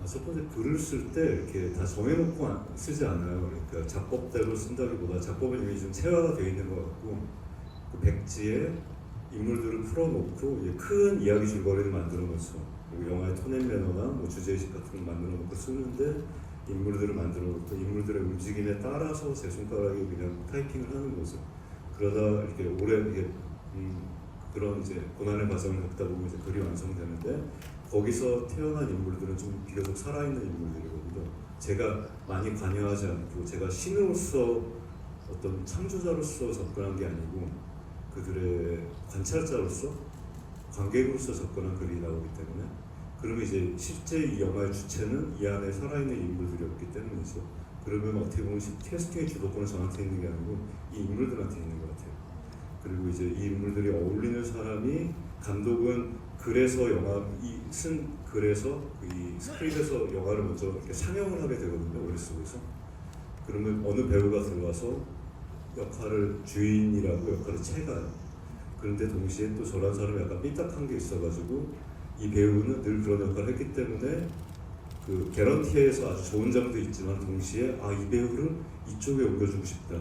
첫 번째 글을 쓸 때 이렇게 다 정해놓고 쓰지 않아요. 그러니까 작법대로 쓴다기보다 작법은 이미 좀 체화가 되어 있는 것 같고 그 백지에 인물들을 풀어놓고 이제 큰 이야기 줄거리를 만들어 놓죠. 그리고 영화의 톤 앤 매너나 뭐 주제의식 같은 걸 만들어 놓고 쓰는데 인물들을 만들어 놓고 인물들의 움직임에 따라서 제 손가락이 그냥 타이핑을 하는 거죠. 그러다 이렇게 오래 이게 그런 이제 고난의 과정을 겪다 보면 이제 글이 완성되는데 거기서 태어난 인물들은 좀 비교적 살아있는 인물들이거든요. 제가 많이 관여하지 않고 제가 신으로서 어떤 창조자로서 접근한 게 아니고 그들의 관찰자로서 관객으로서 접근한 글이 나오기 때문에 그러면 이제 실제 이 영화의 주체는 이 안에 살아있는 인물들이었기 때문이죠. 그러면 어떻게 보면 캐스팅의 주도권은 저한테 있는 게 아니고 이 인물들한테 있는 것 같아요. 그리고 이제 이 인물들이 어울리는 사람이 감독은 글에서 영화 쓴 글에서 이 스크립에서 영화를 먼저 이렇게 상영을 하게 되거든요. 머릿속에서. 그러면 어느 배우가 들어가서 역할을 주인이라고 역할을 채가요. 그런데 동시에 또 저런 사람이 약간 삐딱한 게 있어가지고 이 배우는 늘 그런 역할을 했기 때문에 그 개런티에서 아주 좋은 점도 있지만 동시에 이 배우를 이쪽에 옮겨주고 싶다.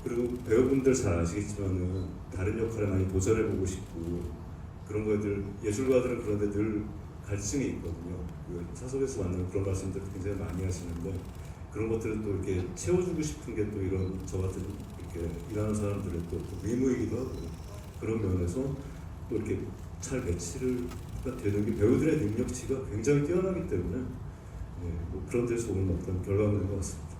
그리고 배우분들 잘 아시겠지만은 다른 역할에 많이 도전해보고 싶고 그런 거들 예술가들은 그런데 늘 갈증이 있거든요. 그 사석에서 만나는 그런 말씀들 굉장히 많이 하시는데 그런 것들을 또 이렇게 채워주고 싶은 게 또 이런 저 같은 이렇게 일하는 사람들의 또 의무이기도 하고 그런 면에서 또 이렇게 잘 배치를 되는 게 배우들의 능력치가 굉장히 뛰어나기 때문에 뭐 그런 데서 오는 어떤 결과물인 것 같습니다.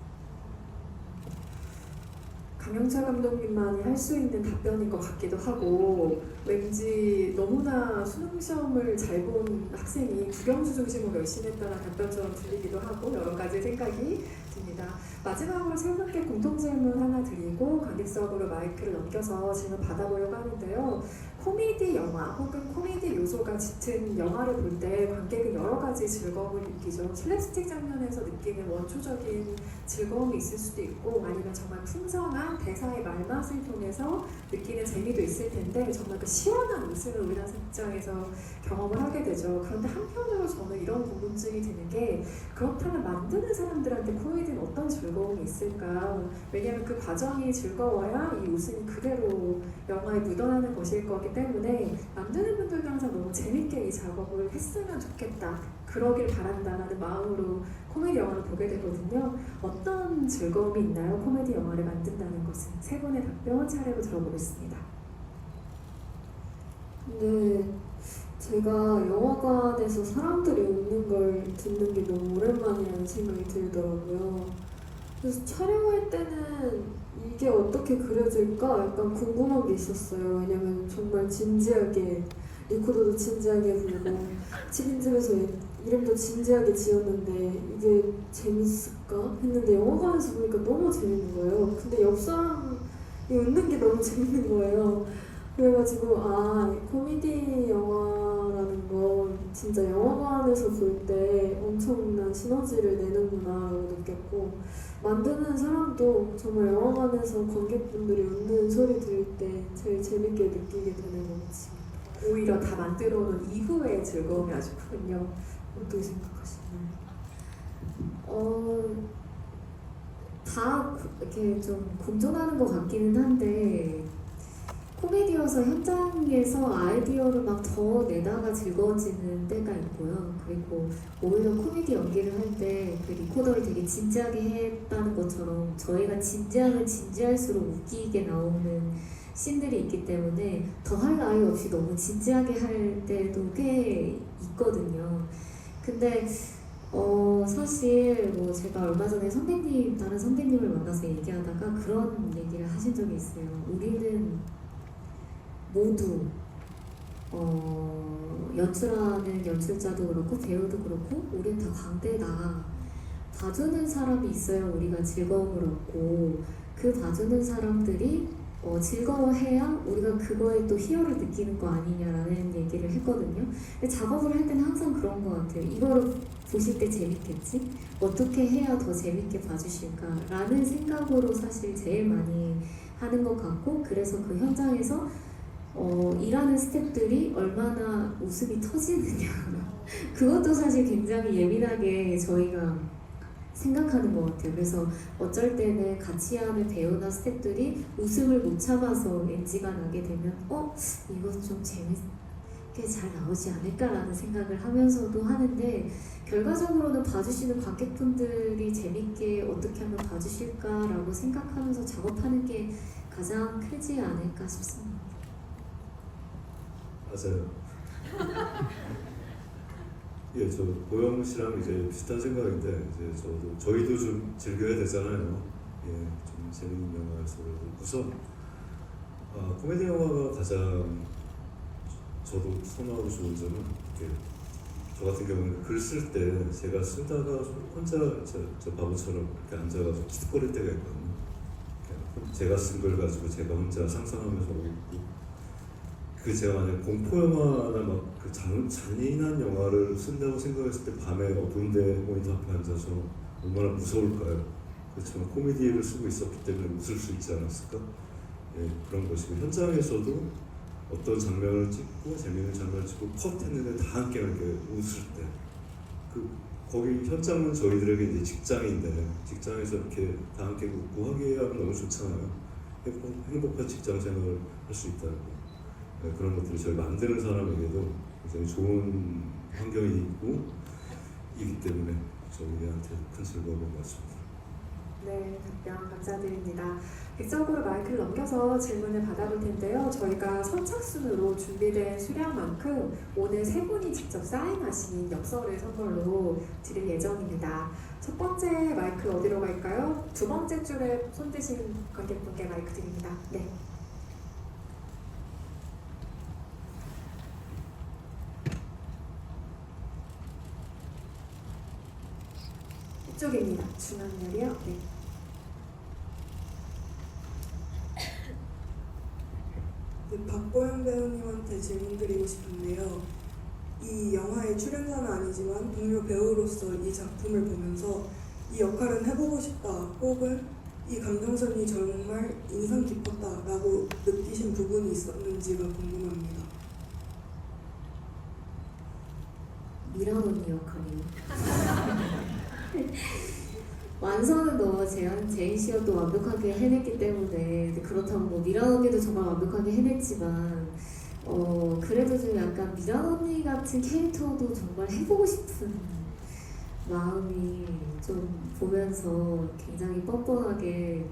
강영철 감독님만이 할 수 있는 답변인 것 같기도 하고 왠지 너무나 수능 시험을 잘 본 학생이 국영수 중심으로 열심히 했다는 답변처럼 들리기도 하고 여러 가지 생각이 듭니다. 마지막으로 세 분께 공통 질문 하나 드리고 관객석으로 마이크를 넘겨서 질문 받아보려고 하는데요. 코미디 영화 혹은 코미디 요소가 짙은 영화를 볼 때 관객은 여러 가지 즐거움을 느끼죠. 슬랩스틱 장면에서 느끼는 원초적인 즐거움이 있을 수도 있고 아니면 정말 풍성한 대사의 말맛을 통해서 느끼는 재미도 있을 텐데 정말 그 시원한 웃음을 우리나라 입장에서 경험을 하게 되죠. 그런데 한편으로 저는 이런 궁금증이 드는 게 그렇다면 만드는 사람들한테 코미디는 어떤 즐거움이 있을까? 왜냐하면 그 과정이 즐거워야 이 웃음이 그대로 영화에 묻어나는 것일 거기 때문에 만드는 분들도 항상 너무 재밌게 이 작업을 했으면 좋겠다. 그러길 바란다라는 마음으로 코미디 영화를 보게 되거든요. 어떤 즐거움이 있나요? 코미디 영화를 만든다는 것은. 세 분의 답변 차례로 들어보겠습니다. 근데 제가 영화관에서 사람들이 웃는 걸 듣는 게 너무 오랜만이라는 생각이 들더라고요. 그래서 촬영할 때는 이게 어떻게 그려질까 약간 궁금한 게 있었어요. 왜냐면 정말 진지하게 리코더도 진지하게 부르고 7인집에서 이름도 진지하게 지었는데 이게 재밌을까 했는데 영화관에서 보니까 너무 재밌는 거예요. 근데 옆 사람이 웃는 게 너무 재밌는 거예요. 그래가지고 코미디 영화라는 건 진짜 영화관에서 볼 때 엄청난 시너지를 내는구나 라고 느꼈고 만드는 사람도 정말 영화관에서 관객분들이 웃는 소리 들을 때 제일 재밌게 느끼게 되는 것 같습니다. 오히려 다 만들어 놓은 이후의 즐거움이 아주 크군요. 어떻게 생각하시나요? 다 이렇게 좀 공존하는 것 같기는 한데 코미디여서 현장에서 아이디어를 막 더 내다가 즐거워지는 때가 있고요. 그리고 오히려 코미디 연기를 할 때 그 리코더를 되게 진지하게 했다는 것처럼 저희가 진지하면 진지할수록 웃기게 나오는 씬들이 있기 때문에 더할 나위 없이 너무 진지하게 할 때도 꽤 있거든요. 근데 사실 뭐 제가 얼마 전에 다른 선배님을 만나서 얘기하다가 그런 얘기를 하신 적이 있어요. 우리는 모두 연출하는 연출자도 그렇고 배우도 그렇고 우리는 다 광대다. 봐주는 사람이 있어야 우리가 즐거움을 얻고 그 봐주는 사람들이 즐거워해야 우리가 그거에 또 희열을 느끼는 거 아니냐라는 얘기를 했거든요. 근데 작업을 할 때는 항상 그런 것 같아요. 이거를 보실 때 재밌겠지? 어떻게 해야 더 재밌게 봐주실까라는 생각으로 사실 제일 많이 하는 것 같고 그래서 그 현장에서 일하는 스태프들이 얼마나 웃음이 터지느냐 그것도 사실 굉장히 예민하게 저희가 생각하는 것 같아요. 그래서 어쩔 때는 같이 하는 배우나 스태프들이 웃음을 못 참아서 NG가 나게 되면 이거 좀 게 잘 나오지 않을까라는 생각을 하면서도 하는데 결과적으로는 봐주시는 관객분들이 재밌게 어떻게 하면 봐주실까라고 생각하면서 작업하는 게 가장 크지 않을까 싶습니다. 맞아요. 예, 저 고영 씨랑 이제 비슷한 생각인데 이제 저희도 좀 즐겨야 되잖아요. 예, 좀 재밌는 영화에서 우선 코미디 영화가 가장 저도 선호하고 좋은 점은 이렇게 저 같은 경우는 글 쓸 때 제가 쓰다가 혼자 저 바보처럼 이렇게 앉아가지고 kit거릴 때가 있거든요. 제가 쓴 걸 가지고 제가 혼자 상상하면서 읽고 그 제가 만약 공포 영화나 막 그 잔인한 영화를 쓴다고 생각했을 때 밤에 어두운데 모니터 앞에 앉아서 얼마나 무서울까요? 그렇지만 코미디를 쓰고 있었기 때문에 웃을 수 있지 않았을까? 예, 그런 것이고 현장에서도 어떤 장면을 찍고 재미있는 장면을 찍고 컷 했는데 다 함께 이렇게 웃을 때 거기 현장은 저희들에게 이제 직장인데 직장에서 이렇게 다 함께 웃고 하게 하면 너무 좋잖아요. 행복한 직장 생활을 할 수 있다는 거. 네, 그런 것들이 저희 만드는 사람에게도 굉장히 좋은 환경이 있고 이기 때문에 저희한테 큰 즐거움인 것 같습니다. 네, 답변 감사드립니다. 극적으로 마이크를 넘겨서 질문을 받아볼 텐데요. 저희가 선착순으로 준비된 수량만큼 오늘 세 분이 직접 사인하신 엽서를 선물로 드릴 예정입니다. 첫 번째 마이크 어디로 갈까요? 두 번째 줄에 손 드신 관객분께 마이크 드립니다. 네. 이쪽입니다. 중앙열이요. 네. 네, 박보영 배우님한테 질문 드리고 싶은데요. 이 영화의 출연자는 아니지만 동료 배우로서 이 작품을 보면서 이 역할은 해보고 싶다 혹은 이 감정선이 정말 인상 깊었다라고 느끼신 부분이 있었는지가 궁금합니다. 미란 언니 역할이요. 완성은 너 제인 씨가 또 완벽하게 해냈기 때문에 그렇다고 뭐 미란 언니도 정말 완벽하게 해냈지만 그래도 좀 약간 미란 언니 같은 캐릭터도 정말 해보고 싶은 마음이 좀 보면서 굉장히 뻔뻔하게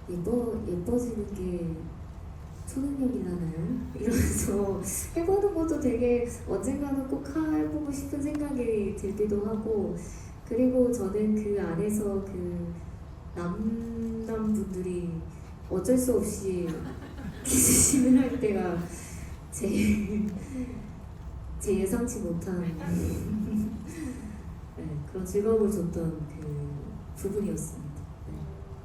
예뻐지는 게 초능력이라나요? 이러면서 해보는 것도 되게 언젠가는 꼭 해보고 싶은 생각이 들기도 하고 그리고 저는 그 안에서 그 남분들이 어쩔 수 없이 키스신을 할 때가 제일 제 예상치 못한 네, 그런 즐거움을 줬던 그 부분이었습니다.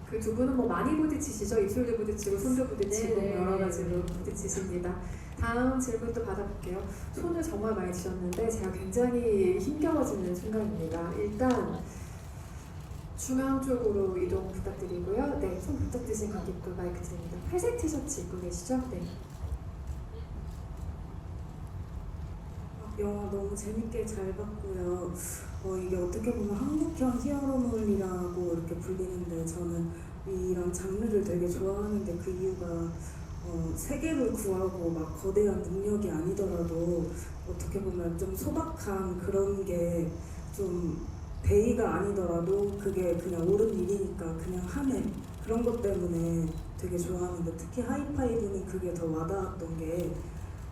그 두 분은 뭐 많이 부딪히시죠? 입술도 부딪히고 손도 부딪히고 네. 여러 가지로 부딪히십니다. 다음 질문 또 받아볼게요. 손을 정말 많이 드셨는데 제가 굉장히 힘겨워지는 순간입니다. 일단 중앙 쪽으로 이동 부탁드리고요. 네, 손 부탁 드신 관객도 마이크 드립니다. 회색 티셔츠 입고 계시죠? 네. 영화 너무 재밌게 잘 봤고요. 이게 어떻게 보면 한국형 히어로물이라고 이렇게 불리는데 저는 이런 장르를 되게 좋아하는데 그 이유가 세계를 구하고 막 거대한 능력이 아니더라도 어떻게 보면 좀 소박한 그런 게 좀 대의가 아니더라도 그게 그냥 옳은 일이니까 그냥 하는 그런 것 때문에 되게 좋아하는데 특히 하이파이브는 그게 더 와닿았던 게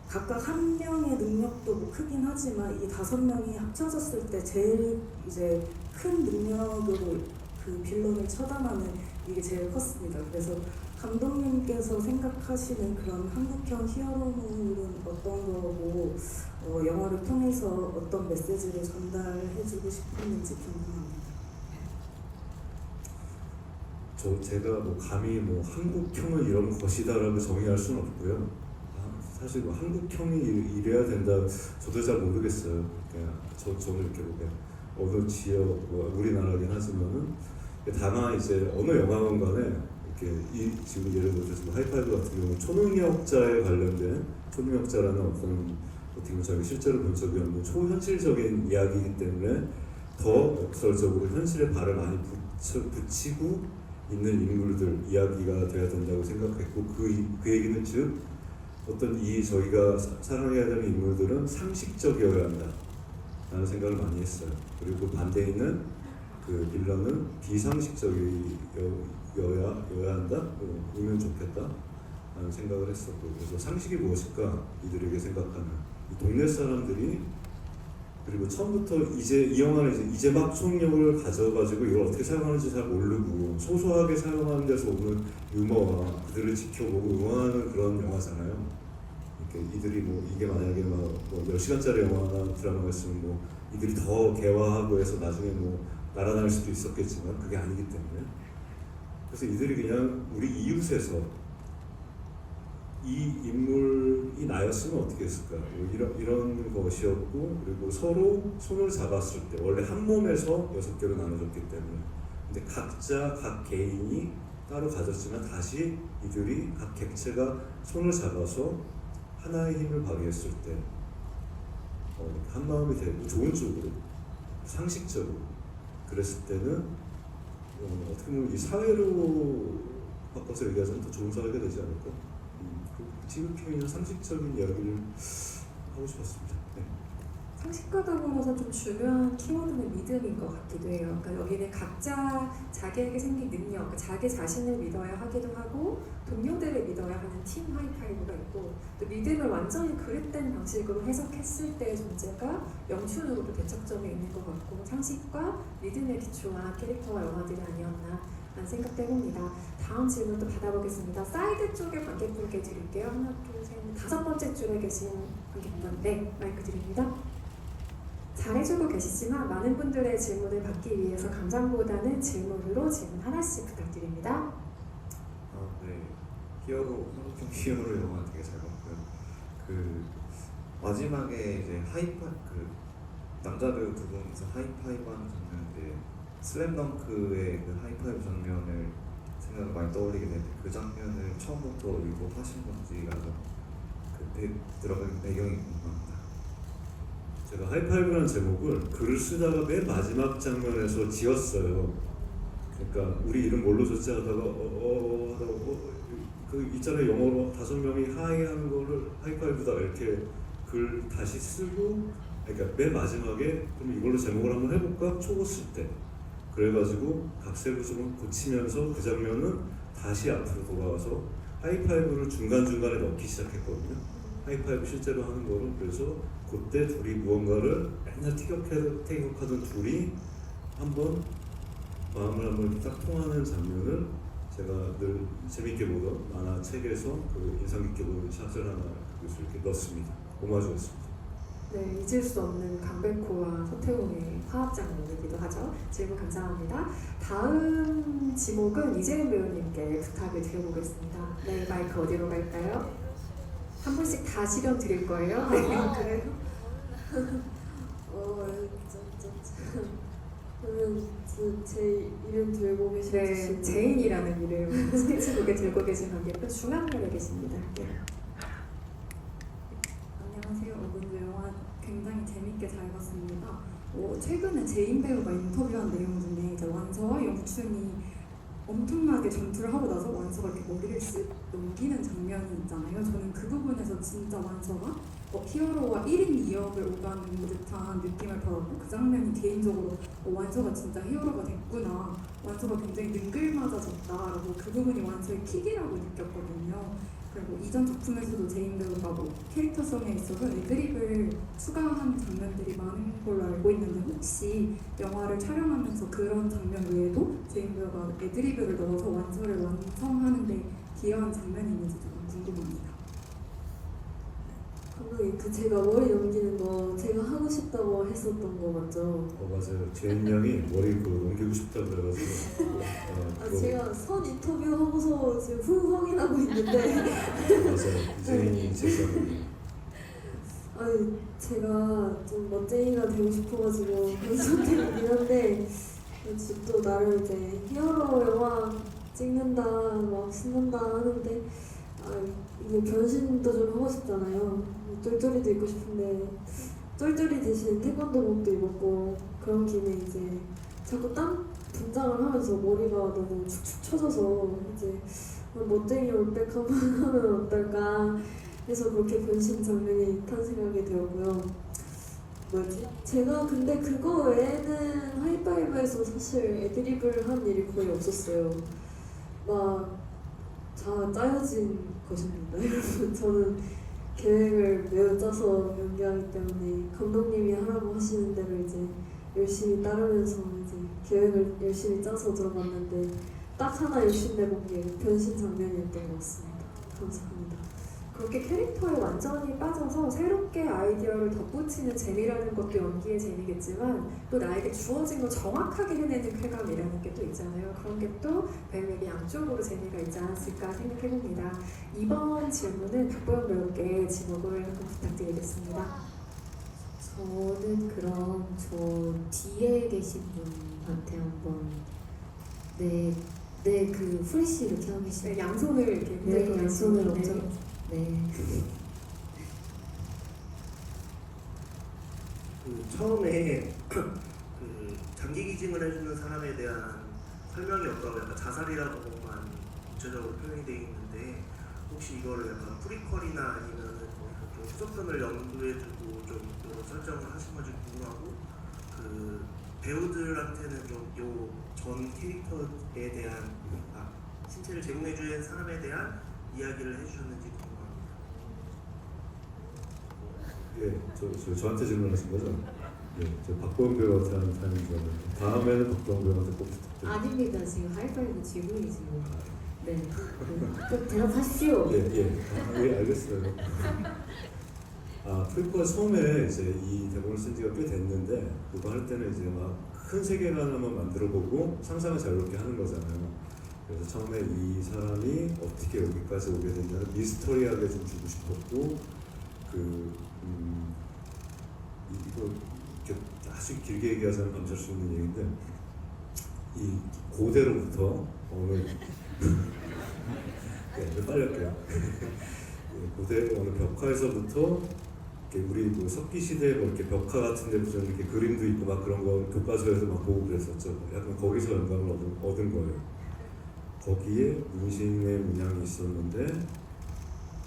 각각 한 명의 능력도 뭐 크긴 하지만 이 5명이 합쳐졌을 때 제일 이제 큰 능력으로 그 빌런을 처단하는 이게 제일 컸습니다. 그래서 감독님께서 생각하시는 그런 한국형 히어로물은 어떤 거고 영화를 통해서 어떤 메시지를 전달해주고 싶었는지 궁금합니다. 제가 뭐 감히 뭐 한국형은 이런 것이다라고 정의할 수는 없고요. 사실 뭐 한국형이 이래야 된다 저도 잘 모르겠어요. 그러니까 저는 이렇게 보면 어느 지역 뭐 우리나라긴 하지만은 다만 이제 어느 영화관 간에 이렇게 지금 예를 들어서 뭐 하이파이브 같은 경우는 초능력자에 관련된 초능력자라는 어떤 어떻게 보면 저희가 실제로 본 적이 없는 초현실적인 이야기이기 때문에 더 역설적으로 현실에 발을 많이 붙이고 있는 인물들 이야기가 돼야 된다고 생각했고 그 얘기는 즉 어떤 이 저희가 사랑해야 되는 인물들은 상식적이어야 한다 라는 생각을 많이 했어요. 그리고 반대에 있는 그 빌런은 비상식적이어야 한다? 이면 좋겠다 라는 생각을 했었고, 그래서 상식이 무엇일까? 이들에게 생각하는 이 동네 사람들이, 그리고 처음부터 이 영화는 이제 막 초능력을 가져가지고 이걸 어떻게 사용하는지 잘 모르고 소소하게 사용하는 데서 오는 유머와 그들을 지켜보고 응원하는 그런 영화잖아요. 이렇게 이들이 뭐 이게 만약에 뭐 10시간짜리 영화나 드라마였으면 뭐 이들이 더 개화하고 해서 나중에 뭐 날아다닐 수도 있었겠지만 그게 아니기 때문에, 그래서 이들이 그냥 우리 이웃에서 이 인물이 나였으면 어떻게 했을까, 뭐 이런 것이었고, 그리고 서로 손을 잡았을 때 원래 한 몸에서 6개로 나눠졌기 때문에, 근데 각자 각 개인이 따로 가졌지만 다시 이들이 각 객체가 손을 잡아서 하나의 힘을 발휘했을 때 한 마음이 되고 좋은 쪽으로 상식적으로 그랬을 때는 어떻게 보면 이 사회로 바꿔서 얘기하자면 더 좋은 사회가 되지 않을까. 지극히 상식적인 이야기를 하고 싶었습니다. 네. 상식과 더불어서 좀 중요한 키워드는 믿음인 것 같기도 해요. 그러니까 여기는 각자 자기에게 생긴 능력, 그러니까 자기 자신을 믿어야 하기도 하고 동료들을 믿어야 하는 팀 하이파이브가 있고, 또 믿음을 완전히 그릇된 방식으로 해석했을 때의 존재가 영춘으로도 대척점에 있는 것 같고, 상식과 믿음에 기초한 캐릭터와 영화들이 아니었나 라는 생각도 해봅니다. 다음 질문 또 받아보겠습니다. 사이드 쪽에 관객분께 드릴게요. 하나, 둘, 셋, 넷, 5번째 줄에 계신 관객분, 네, 마이크 드립니다. 잘해주고 계시지만 많은 분들의 질문을 받기 위해서 감상보다는 질문으로 질문 하나씩 부탁드립니다. 네. 한국형 히어로 영화 되게 잘 봤고요. 그 마지막에 이제 남자 배우 두 분이서 하이파이브하는 장면인데, 슬램덩크의 그 하이파이브 장면을 생각을 많이 떠올리게 되는데, 그 장면을 처음부터 일부 하신 건지가 들어가는 배경이 궁금합니다. 제가 하이파이브라는 제목을 글을 쓰다가 맨 마지막 장면에서 지었어요. 그러니까 우리 이름 뭘로 줬지 하다가 그 있잖아요, 영어로 5명이 하이 하는 거를 하이파이브다 이렇게 글 다시 쓰고, 그러니까 맨 마지막에 그럼 이걸로 제목을 한번 해볼까? 초고 쓸 때 그래가지고 각색을 좀 고치면서 그 장면은 다시 앞으로 돌아와서 하이파이브를 중간중간에 넣기 시작했거든요. 하이파이브 실제로 하는 거를. 그래서 그때 둘이 무언가를 맨날 티격하던 둘이 한번 마음을 한번 딱 통하는 장면을 제가 늘 재밌게 보던 만화책에서 그 인상 깊게 보는 샷을 하나 이렇게 넣었습니다. 오마주였습니다. 네, 잊을 수 없는 강백호와 서태웅의 화합 장면이기도 하죠. 질문 감사합니다. 다음 지목은 이재훈 배우님께 부탁을 드려보겠습니다. 네, 마이크 어디로 갈까요? 한 분씩 다 실현 드릴 거예요. 네. 그래요? 그러면 제 이름 들고 계신 네, 제인이라는 이름 스케치북에 들고 계신 관객분 중앙면에 계십니다. 네. 안녕하세요. 오늘 영화 굉장히 재밌게 잘 봤습니다. 최근에 제인 배우가 인터뷰한 내용 중에 이제 완서와 영춘이 엄청나게 전투를 하고 나서 완서가 이렇게 머리를 쓱 넘기는 장면이 있잖아요. 저는 그 부분에서 진짜 완서가 히어로와 1인 2역을 오가는 듯한 느낌을 받았고, 그 장면이 개인적으로 완서가 진짜 히어로가 됐구나, 완서가 굉장히 능글맞아졌다라고, 그 부분이 완서의 킥이라고 느꼈거든요. 그리고 이전 작품에서도 제인 배우가 캐릭터성에 있어서 애드립을 추가한 장면들이 많은 걸로 알고 있는데, 혹시 영화를 촬영하면서 그런 장면 외에도 제인 배우가 애드립을 넣어서 완서를 완성하는 데 기여한 장면이 있는지 좀 궁금합니다. 감독님, 제가 머리 넘기는 거 제가 하고 싶다고 했었던 거 맞죠? 맞아요. 제인 양이 머리 넘기고 싶다 그래가지고 제가 선 인터뷰 하고서 지금 후 확인하고 있는데 맞아요. 제인이 제가 제가 좀 멋쟁이가 되고 싶어가지고 그런 성격이긴 한데, 지금 또 나를 이제 히어로 영화 찍는다, 막 신난다 하는데, 이게 변신도 좀 하고 싶잖아요. 쫄쫄이도 입고 싶은데 쫄쫄이 대신 태권도복도 입었고, 그런 김에 이제 자꾸 땀 분장을 하면서 머리가 너무 축축 처져서 이제 멋쟁이 올백 한번 하면 어떨까 해서 그렇게 변신 장면이 탄생하게 되었고요. 뭐지? 제가 근데 그거 외에는 하이파이브에서 사실 애드립을 한 일이 거의 없었어요. 막 다 짜여진 것입니다. 여러분 저는 계획을 매우 짜서 연기하기 때문에 감독님이 하라고 하시는 대로 이제 열심히 따르면서 이제 계획을 열심히 짜서 들어갔는데 딱 하나 욕심내본 게 변신 장면이었던 것 같습니다. 감사합니다. 그렇게 캐릭터에 완전히 빠져서 새롭게 아이디어를 덧붙이는 재미라는 것도 연기의 재미겠지만 또 나에게 주어진 걸 정확하게 해내는 쾌감이라는 게 또 있잖아요. 그런 게 또 배우에게 양쪽으로 재미가 있지 않았을까 생각해봅니다. 이번 질문은 박보영 배우께 지목을 한번 부탁드리겠습니다. 저는 그럼 저 뒤에 계신 분한테 한번 그 프리시 이렇게 하고 계신 네, 양손을 이렇게 네, 양손을 네. 얹어 네. 그 처음에 그 장기 기증을 해주는 사람에 대한 설명이 없다고 약간 자살이라고만 구체적으로 표현이 되어 있는데 혹시 이거를 약간 프리퀄이나 아니면 좀 후속편을 염두에 두고 좀 설정을 하신 건지 궁금하고 그 배우들한테는 좀 요 전 캐릭터에 대한 신체를 제공해주는 사람에 대한 이야기를 해주셨는지 궁금합니다. 저한테 질문하신 거죠? 네, 저 박보영 배우한테 하는 타임인 줄 알았는데 다음에는 박보영 배우한테 꼭 부탁드립니다. 아닙니다. 지금 하이파이브 질문이 지금 네. 꼭 대답하십시오. 예, 알겠어요. 프리퀄 처음에 이제 이 대본을 쓴 지가 꽤 됐는데 그거 할 때는 이제 막 큰 세계관을 만들어보고 상상을 자유롭게 하는 거잖아요. 그래서 처음에 이 사람이 어떻게 여기까지 오게 됐냐를 미스터리하게 좀 주고 싶었고 이거 이렇게 아주 길게 얘기하자면 감찰 수 있는 얘기인데 이 고대로부터 어느 빨리 할게요. 고대 어느 벽화에서부터 우리 뭐 석기 시대 뭐 이렇게 벽화 같은 데 무슨 이렇게 그림도 있고 막 그런 거 교과서에서 막 보고 그랬었죠. 약간 거기서 영감을 얻은 거예요. 거기에 문신의 문양이 있었는데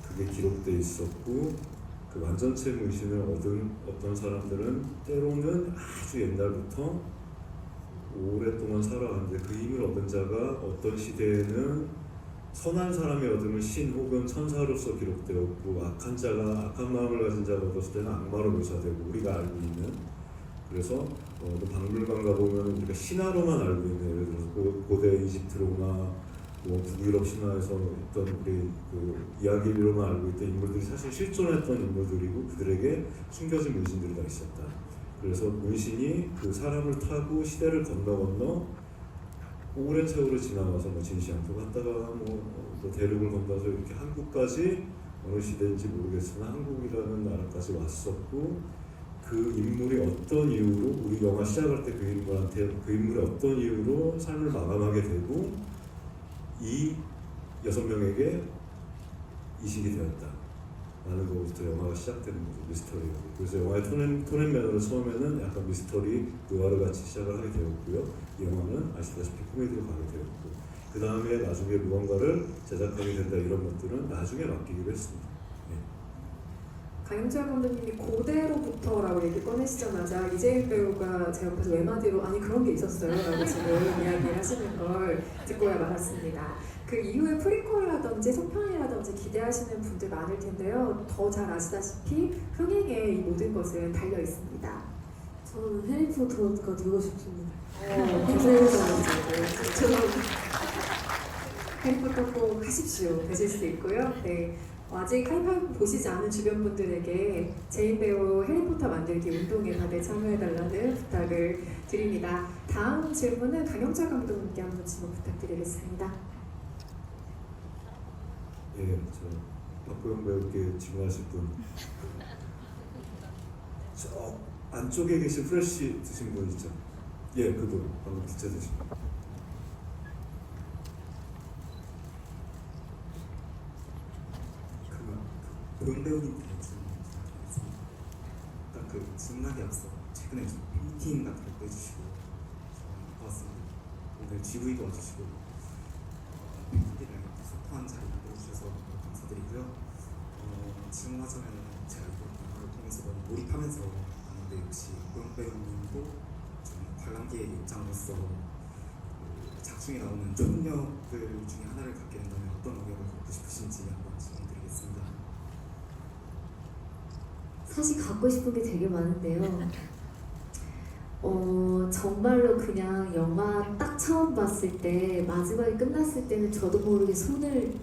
그게 기록돼 있었고 그 완전체 문신을 얻은 어떤 사람들은 때로는 아주 옛날부터 오랫동안 살아왔는데 그 힘을 얻은 자가 어떤 시대에는 선한 사람이 얻으면 신 혹은 천사로서 기록되었고 악한 자가 악한 마음을 가진 자가 얻었을 때는 악마로 묘사되고 우리가 알고 있는 그래서 박물관 가보면 우리가 신화로만 알고 있는 예를 들어서 고대 이집트로나 뭐 북유럽 신화에서 있던 우리 그 이야기로만 알고 있던 인물들이 사실 실존했던 인물들이고 그들에게 숨겨진 문신들이 다 있었다. 그래서 문신이 그 사람을 타고 시대를 건너 오랜 세월을 지나와서 뭐 진시황도 갔다가 뭐 대륙을 건너서 이렇게 한국까지 어느 시대인지 모르겠으나 한국이라는 나라까지 왔었고 그 인물이 어떤 이유로 우리 영화 시작할 때 그 인물이 어떤 이유로 삶을 마감하게 되고 이 6명에게 이식이 되었다. 라는 것부터 영화가 시작되는 거죠. 미스터리가. 그래서 영화의 톤 앤 매너를 처음에는 약간 미스터리, 느와르 같이 시작을 하게 되었고요. 이 영화는 아시다시피 코미디로 가게 되었고 그 다음에 나중에 무언가를 제작하게 된다 이런 것들은 나중에 맡기기로 했습니다. 강영철 감독님이 고대로부터라고 얘기 꺼내시자마자 이재일 배우가 제 옆에서 외마디로 아니 그런 게 있었어요 라고 지금 이야기를 하시는 걸 듣고야 말았습니다. 그 이후에 프리퀄이라든지 속편이라든지 기대하시는 분들 많을 텐데요. 더 잘 아시다시피 흥행에 이 모든 것은 달려 있습니다. 저는 해리포터가 되고 싶습니다. 저는 해리포터 꼭 하십시오. 되실 수 있고요. 네. 아직 하이파이브 보시지 않은 주변 분들에게 제인 배우 해리포터 만들기 운동에 다들 참여해달라는 부탁을 드립니다. 다음 질문은 강영철 감독님께 한번 질문 부탁드리겠습니다. 저 박보영 배우께 질문하실 분. 저 안쪽에 계신 프레쉬 드신 분 있죠? 그분 방금 기차 드신 분. 보영 배우님께 질문드리겠습니다. 아까 그 질문하기 앞서 최근에 좀 팬미팅 같은 거 보여주시고 저는 봤습니다. 오늘 GV도 와주시고 팬들이랑 소통한 자리 만들어주셔서 너무 감사드리고요. 말씀하자면 제가 이번 영화를 보면서 너무 몰입하면서 봤는데 역시 고영 배우님도 좀 관람객의 입장으로서 그 작중에 나오는 좁은 역들 중에 하나를 갖게 된다면 어떤 역을 갖고 싶으신지 한번 질문드리겠습니다. 사실 갖고 싶은 게 되게 많은데요. 정말로 그냥 영화 딱 처음 봤을 때 마지막에 끝났을 때는 저도 모르게 손을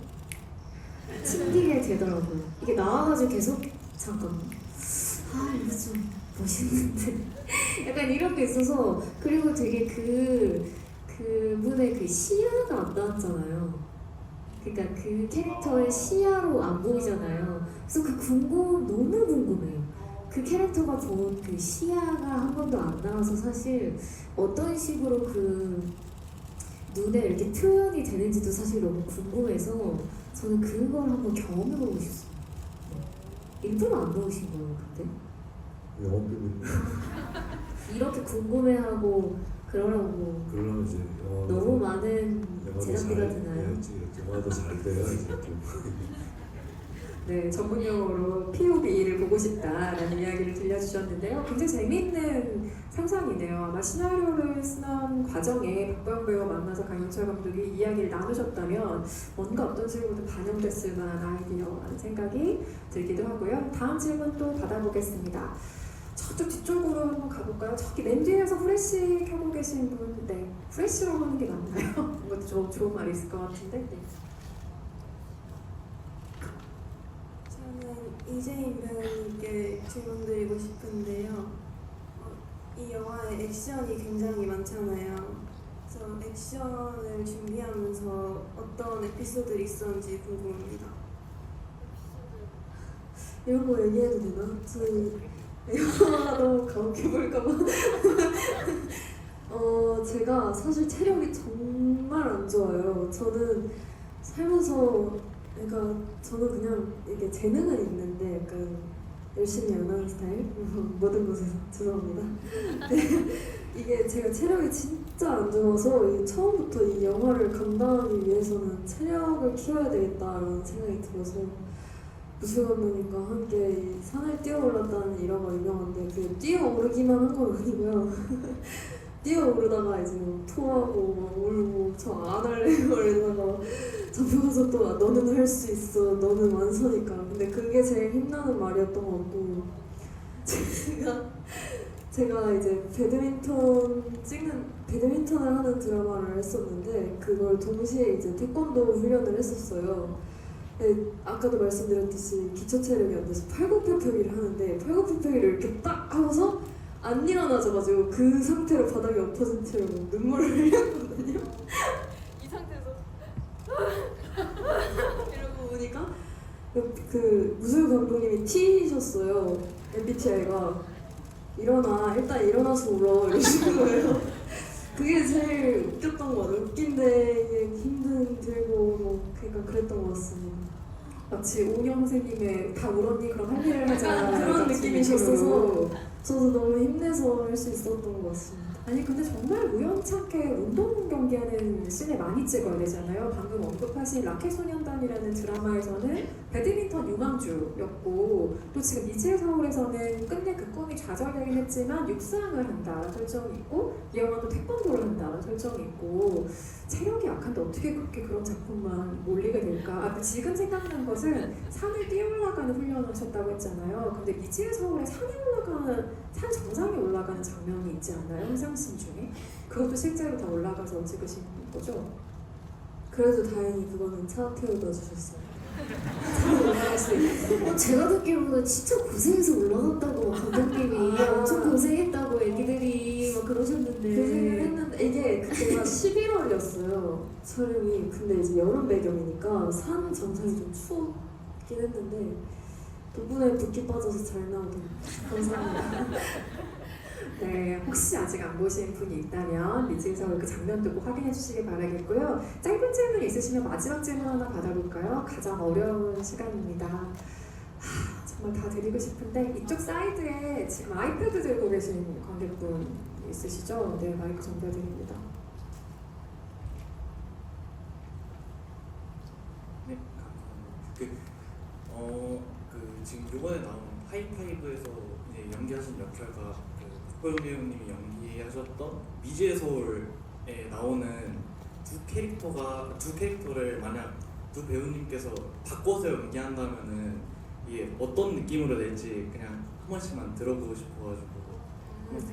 튕기게 되더라고요. 이게 나와가지고 계속 잠깐만 이거 좀 멋있는데 약간 이런 게 있어서 그리고 되게 그분의 그 시야가 안 나왔잖아요. 그러니까 그 캐릭터의 시야로 안 보이잖아요. 그래서 너무 궁금해요. 그 캐릭터가 본 그 시야가 한 번도 안 나와서 사실 어떤 식으로 그 눈에 이렇게 표현이 되는지도 사실 너무 궁금해서 저는 그걸 한번 경험해보고 싶어요. 일부러 안 넣으신 거예요, 근데? 영업 비밀. 이렇게 궁금해하고 그러라고 그러면 이제 너무 많은 영화도 제작비가 잘 드나요? 돼야지. 영화도 잘 돼야 이제 좀. 네, 전문 용어로 POV를 보고 싶다라는 이야기를 들려주셨는데요. 굉장히 재미있는 상상이네요. 아마 시나리오를 쓰는 과정에 박보영 배우와 만나서 강영철 감독이 이야기를 나누셨다면 뭔가 어떤 식으로든 반영됐을 만한 아이디어라는 생각이 들기도 하고요. 다음 질문 또 받아보겠습니다. 저쪽 뒤쪽으로 한번 가볼까요? 저기 맨 뒤에서 후레쉬 켜고 계신 분, 네, 후레쉬로 하는 게 맞나요? 이것도 좀 좋은 말이 있을 것 같은데. 네. 저는 이재인 배우님께 질문드리고 싶은데요. 이 영화에 액션이 굉장히 많잖아요. 그래서 액션을 준비하면서 어떤 에피소드들이 있었는지 궁금합니다. 이런 거 얘기해도 되나? 저희 영화가 너무 가혹해 보일까봐. 제가 사실 체력이 정말 안 좋아요. 저는 살면서, 그러니까 저는 그냥 이게 재능은 있는데 약간 열심히 안 하는 스타일? 모든 곳에서 죄송합니다. 이게 제가 체력이 진짜 안 좋아서 처음부터 이 영화를 감당하기 위해서는 체력을 키워야 되겠다라는 생각이 들어서 무술 감독님과 함께 이 산을 뛰어올랐다는 일화가 유명한데 그 뛰어오르기만 한 건 아니고요. 뛰어오르다가 이제 막 토하고 막 울고 저 안 할래요 이러다가 잡혀가서 또 너는 할 수 있어 너는 완서니까 근데 그게 제일 힘나는 말이었던 것 같고 제가 이제 배드민턴을 하는 드라마를 했었는데 그걸 동시에 이제 태권도 훈련을 했었어요. 네, 아까도 말씀드렸듯이 기초 체력이 안 돼서 팔굽혀펴기를 하는데 팔굽혀펴기를 이렇게 딱 하고서 안 일어나져가지고 그 상태로 바닥에 엎어진 채로 눈물을 흘렸거든요. 이 상태에서 이러고 보니까 그 무술 감독님이 T셨어요. MBTI가 일단 일어나서 울어 이러시는 거예요. 그게 제일 웃겼던 것 같아요. 웃긴데 이게 힘들고 뭐 그러니까 그랬던 것 같습니다. 마치 오은영 선생님의 다 울었니 그럼 할 일을 하자 그런 느낌이셨어서 저도 너무 힘내서 할 수 있었던 것 같습니다. 아니 근데 정말 우연찮게 운동 경기하는 씬을 많이 찍어야 되잖아요. 방금 언급하신 라켓소년단이라는 드라마에서는 배드민턴 유망주였고 또 지금 이지혜 서울에서는 끝내 그 꿈이 좌절되긴 했지만 육상을 한다는 설정이 있고 이 영화도 태권도를 한다는 설정이 있고 체력이 약한데 어떻게 그렇게 그런 작품만 몰리게 될까? 지금 생각난 것은 산을 뛰어올라가는 훈련을 하셨다고 했잖아요. 근데 이지혜 서울에 산 정상에 올라가는 장면이 있지 않나요? 회상씬 중에? 그것도 실제로 다 올라가서 찍으신 거죠? 그래도 다행히 그거는 차 태워다 주셨어요. 제가 듣기로는 진짜 고생해서 올라갔다고 감독님이 엄청 고생했다고 애기들이 막 그러셨는데 고생을 했는데 이게 그때가 11월이었어요 촬영이. 근데 이제 여름 배경이니까 산 정상이 좀 추웠긴 했는데 덕분에 붓기 빠져서 잘 나오던 감사합니다. 네, 혹시 아직 안 보신 분이 있다면 이지혜 서울 그 장면도 꼭 확인해 주시기 바라겠고요. 짧은 질문 있으시면 마지막 질문 하나 받아볼까요? 가장 어려운 시간입니다. 정말 다 드리고 싶은데 이쪽 사이드에 지금 아이패드 들고 계신 관객분 있으시죠? 네, 마이크 전달드립니다. 네, 감사합니다. 지금 이번에 나온 하이파이브에서 이제 연기하신 역할과 그 박보영 배우님이 연기하셨던 미지의 서울에 나오는 두 캐릭터를 만약 두 배우님께서 바꿔서 연기한다면은 이게 어떤 느낌으로 낼지 그냥 한 번씩만 들어보고 싶어가지고.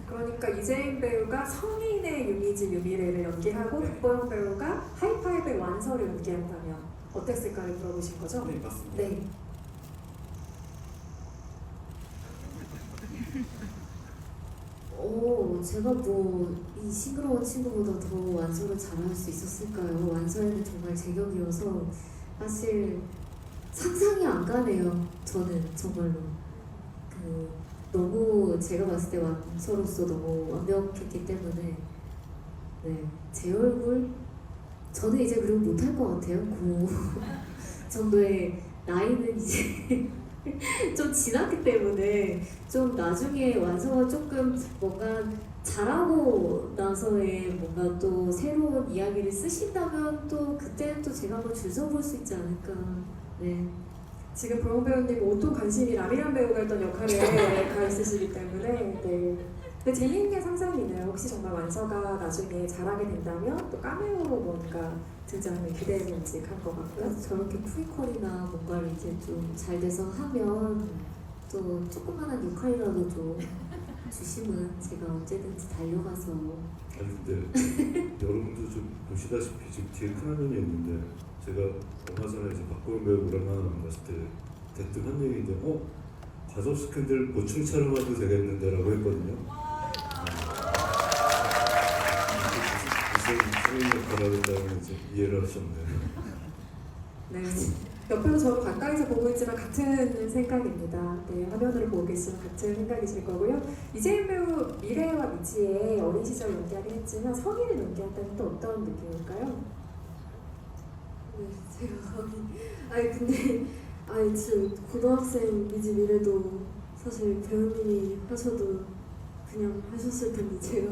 그러니까 이재인 배우가 성인의 유미지 유미래를 연기하고 네. 박보영 배우가 하이파이브의 완서를 연기한다면 어땠을까를 물어보신 거죠? 네, 맞습니다. 네. 제가 뭐 이 싱그러운 친구보다 더 완서를 잘할 수 있었을까요? 완서에는 정말 제격이어서 사실 상상이 안 가네요. 저는 정말로 너무 제가 봤을 때 완서로서 너무 완벽했기 때문에 제 얼굴 저는 이제 그리고 못할 것 같아요. 그 정도의 나이는 이제 좀 지났기 때문에 좀 나중에 완성을 조금 뭔가 잘하고 나서의 뭔가 또 새로운 이야기를 쓰신다면 또 그때는 또 제가 한번 줄 서볼 수 있지 않을까. 네. 지금 보영 배우님 온통 관심이 라미란 배우가 했던 역할에 가 있으시기 때문에 네. 근데 재미있는 상상이네요. 혹시 정말 완서가 나중에 잘하게 된다면 또 카메오로 뭔가 등장을 기대해봄직한 것 같고요. 그래서 저렇게 프리퀄이나 뭔가를 이제 좀 잘 돼서 하면 또 조그만한 역할이라도 좀 주시면 제가 언제든지 달려가서. 아니 근데 여러분도 좀 보시다시피 지금 뒤에 큰 화면이 있는데 제가 얼마 전에 이제 박보영 배우 오랜만에 만났을 때 대뜸 한 얘기인데 과속 스캔들 보충 촬영해도 되겠는데라고 했거든요. 무슨 역할을 했다면 이제 이해를 하셨네요. 네. 옆에서 저를 가까이서 보고 있지만 같은 생각입니다. 네, 화면으로 보고 계시면 같은 생각이실 거고요. 이재인 배우 미래와 미지의 어린 시절 연기하긴 했지만 성인을 연기한다면 또 어떤 느낌일까요? 네, 제가 근데 지금 고등학생 미지 미래도 사실 배우님이 하셔도 그냥 하셨을 텐데 제가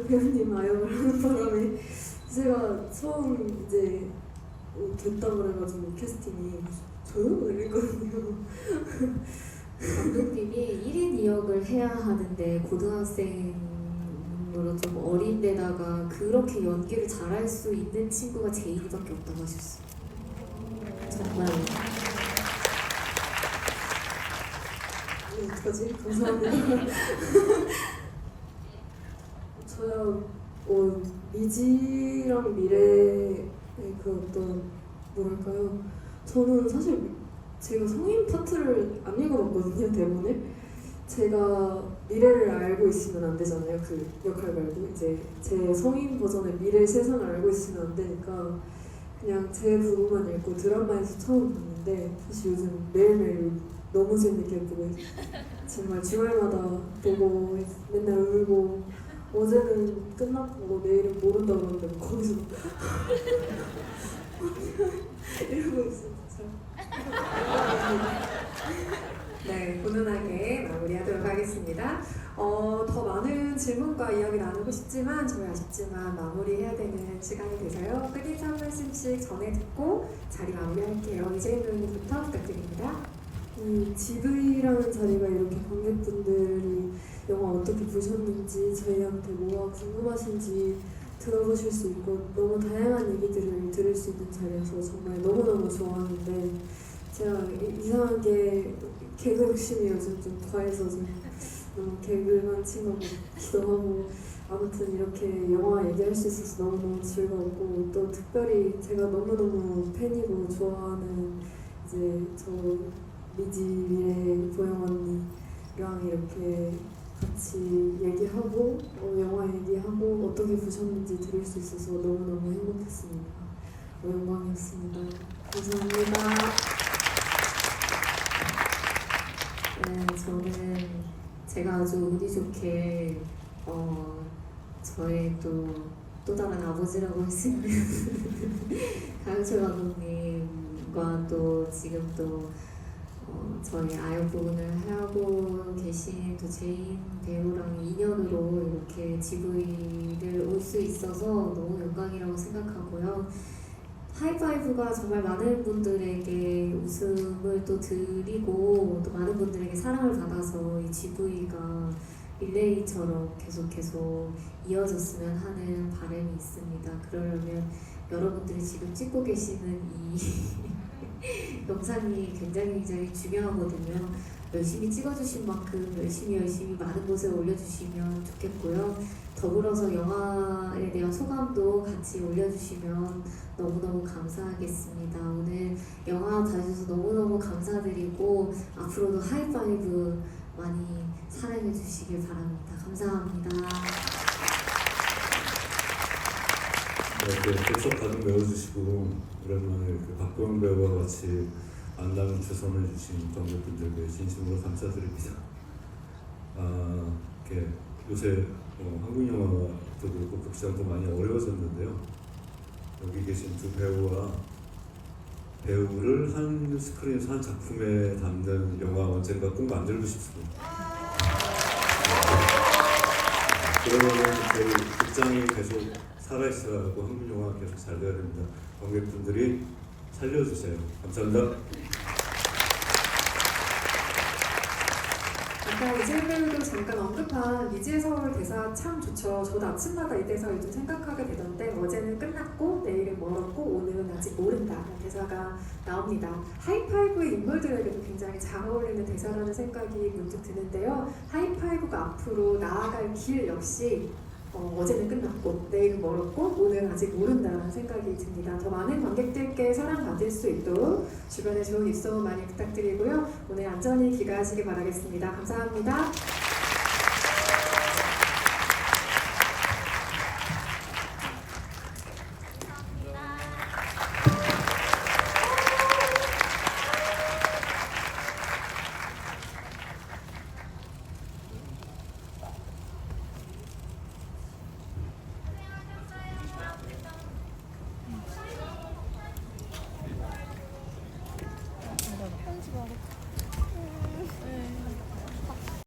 배우님 아역을 하는 바람에 제가 처음 이제 됐다고 그래가지고 캐스팅이 저요? 이랬거든요. 감독님이 1인 2역을 해야 하는데 고등학생으로 좀 어린데다가 그렇게 연기를 잘할 수 있는 친구가 제인이밖에 없다고 하셨어요. 정말. 어떡하지? 감사합니다. 저야 미지랑 미래의 그 어떤 뭐랄까요? 저는 사실 제가 성인 파트를 안 읽어봤거든요, 대본을. 제가 미래를 알고 있으면 안 되잖아요, 그 역할 말고. 이제 제 성인 버전의 미래 세상을 알고 있으면 안 되니까 그냥 제 부분만 읽고 드라마에서 처음 봤는데 사실 요즘 매일매일 너무 재밌게 보고 정말 주말마다 보고 맨날 울고 어제는 끝났고 내일은 모른다고 그러는데 거기서 이러고 있어요. 네, 훈훈하게 마무리하도록 하겠습니다. 더 많은 질문과 이야기 나누고 싶지만 저희 아쉽지만 마무리해야 되는 시간이 돼서요. 끝인사 한 말씀씩 전해 듣고 자리 마무리할게요. 이재인 배우님부터 부탁드립니다. 이 GV라는 자리가 이렇게 관객분들이 영화 어떻게 보셨는지 저희한테 뭐가 궁금하신지 들어보실 수 있고 너무 다양한 얘기들을 들을 수 있는 자리여서 정말 너무너무 좋아하는데 제가 이상하게 개그 욕심이 요즘 좀 과해서 좀 너무 개그만 친 것 같기도 하고 아무튼 이렇게 영화 얘기할 수 있어서 너무너무 즐거웠고 또 특별히 제가 너무너무 팬이고 좋아하는 이제 저 미지 미래 보영 언니랑 이렇게 같이 얘기하고 영화 얘기하고 어떻게 보셨는지 들을 수 있어서 너무너무 행복했습니다. 영광이었습니다. 감사합니다. 네, 저는 제가 아주 운이 좋게 저의 또 다른 아버지라고 할 수 있는 강영철 감독님과 또 지금 또 저희 아역 부분을 하고 계신 또 제인 배우랑 인연으로 이렇게 GV를 올 수 있어서 너무 영광이라고 생각하고요. 하이파이브가 정말 많은 분들에게 웃음을 또 드리고 또 많은 분들에게 사랑을 받아서 이 GV가 릴레이처럼 계속 이어졌으면 하는 바람이 있습니다. 그러려면 여러분들이 지금 찍고 계시는 이 영상이 굉장히 중요하거든요. 열심히 찍어주신 만큼 열심히 많은 곳에 올려주시면 좋겠고요. 더불어서 영화에 대한 소감도 같이 올려주시면 너무너무 감사하겠습니다. 오늘 영화 봐주셔서 너무너무 감사드리고 앞으로도 하이파이브 많이 사랑해 주시길 바랍니다. 감사합니다. 이렇게 대처 가득 메워주시고 오랜만에 그 박보영 배우와 같이 만남을 주선해 주신 관객분들께 진심으로 감사드립니다. 이렇게 요새 한국 영화도 그렇고 극장도 많이 어려워졌는데요. 여기 계신 두 배우를 한 스크린에서 한 작품에 담는 영화 언젠가 꼭 만들고 싶습니다. 그러면 저희 극장이 계속 살아있어야 하고 한국 영화가 계속 잘 돼야 됩니다. 관객분들이 살려주세요. 감사합니다. 아까 이재훈 배우도 잠깐 언급한 미지의 서울 대사 참 좋죠. 저도 아침마다 이 대사 요즘 생각하게 되던데 어제는 끝났고 내일은 멀었고 오늘은 아직 모른다 라는 대사가 나옵니다. 하이파이브의 인물들에게도 굉장히 잘 어울리는 대사라는 생각이 문득 드는데요. 하이파이브가 앞으로 나아갈 길 역시 어제는 끝났고 내일은 멀었고 오늘은 아직 모른다는 생각이 듭니다. 더 많은 관객들께 사랑받을 수 있도록 주변에 좋은 입소문 많이 부탁드리고요. 오늘 안전히 귀가하시기 바라겠습니다. 감사합니다.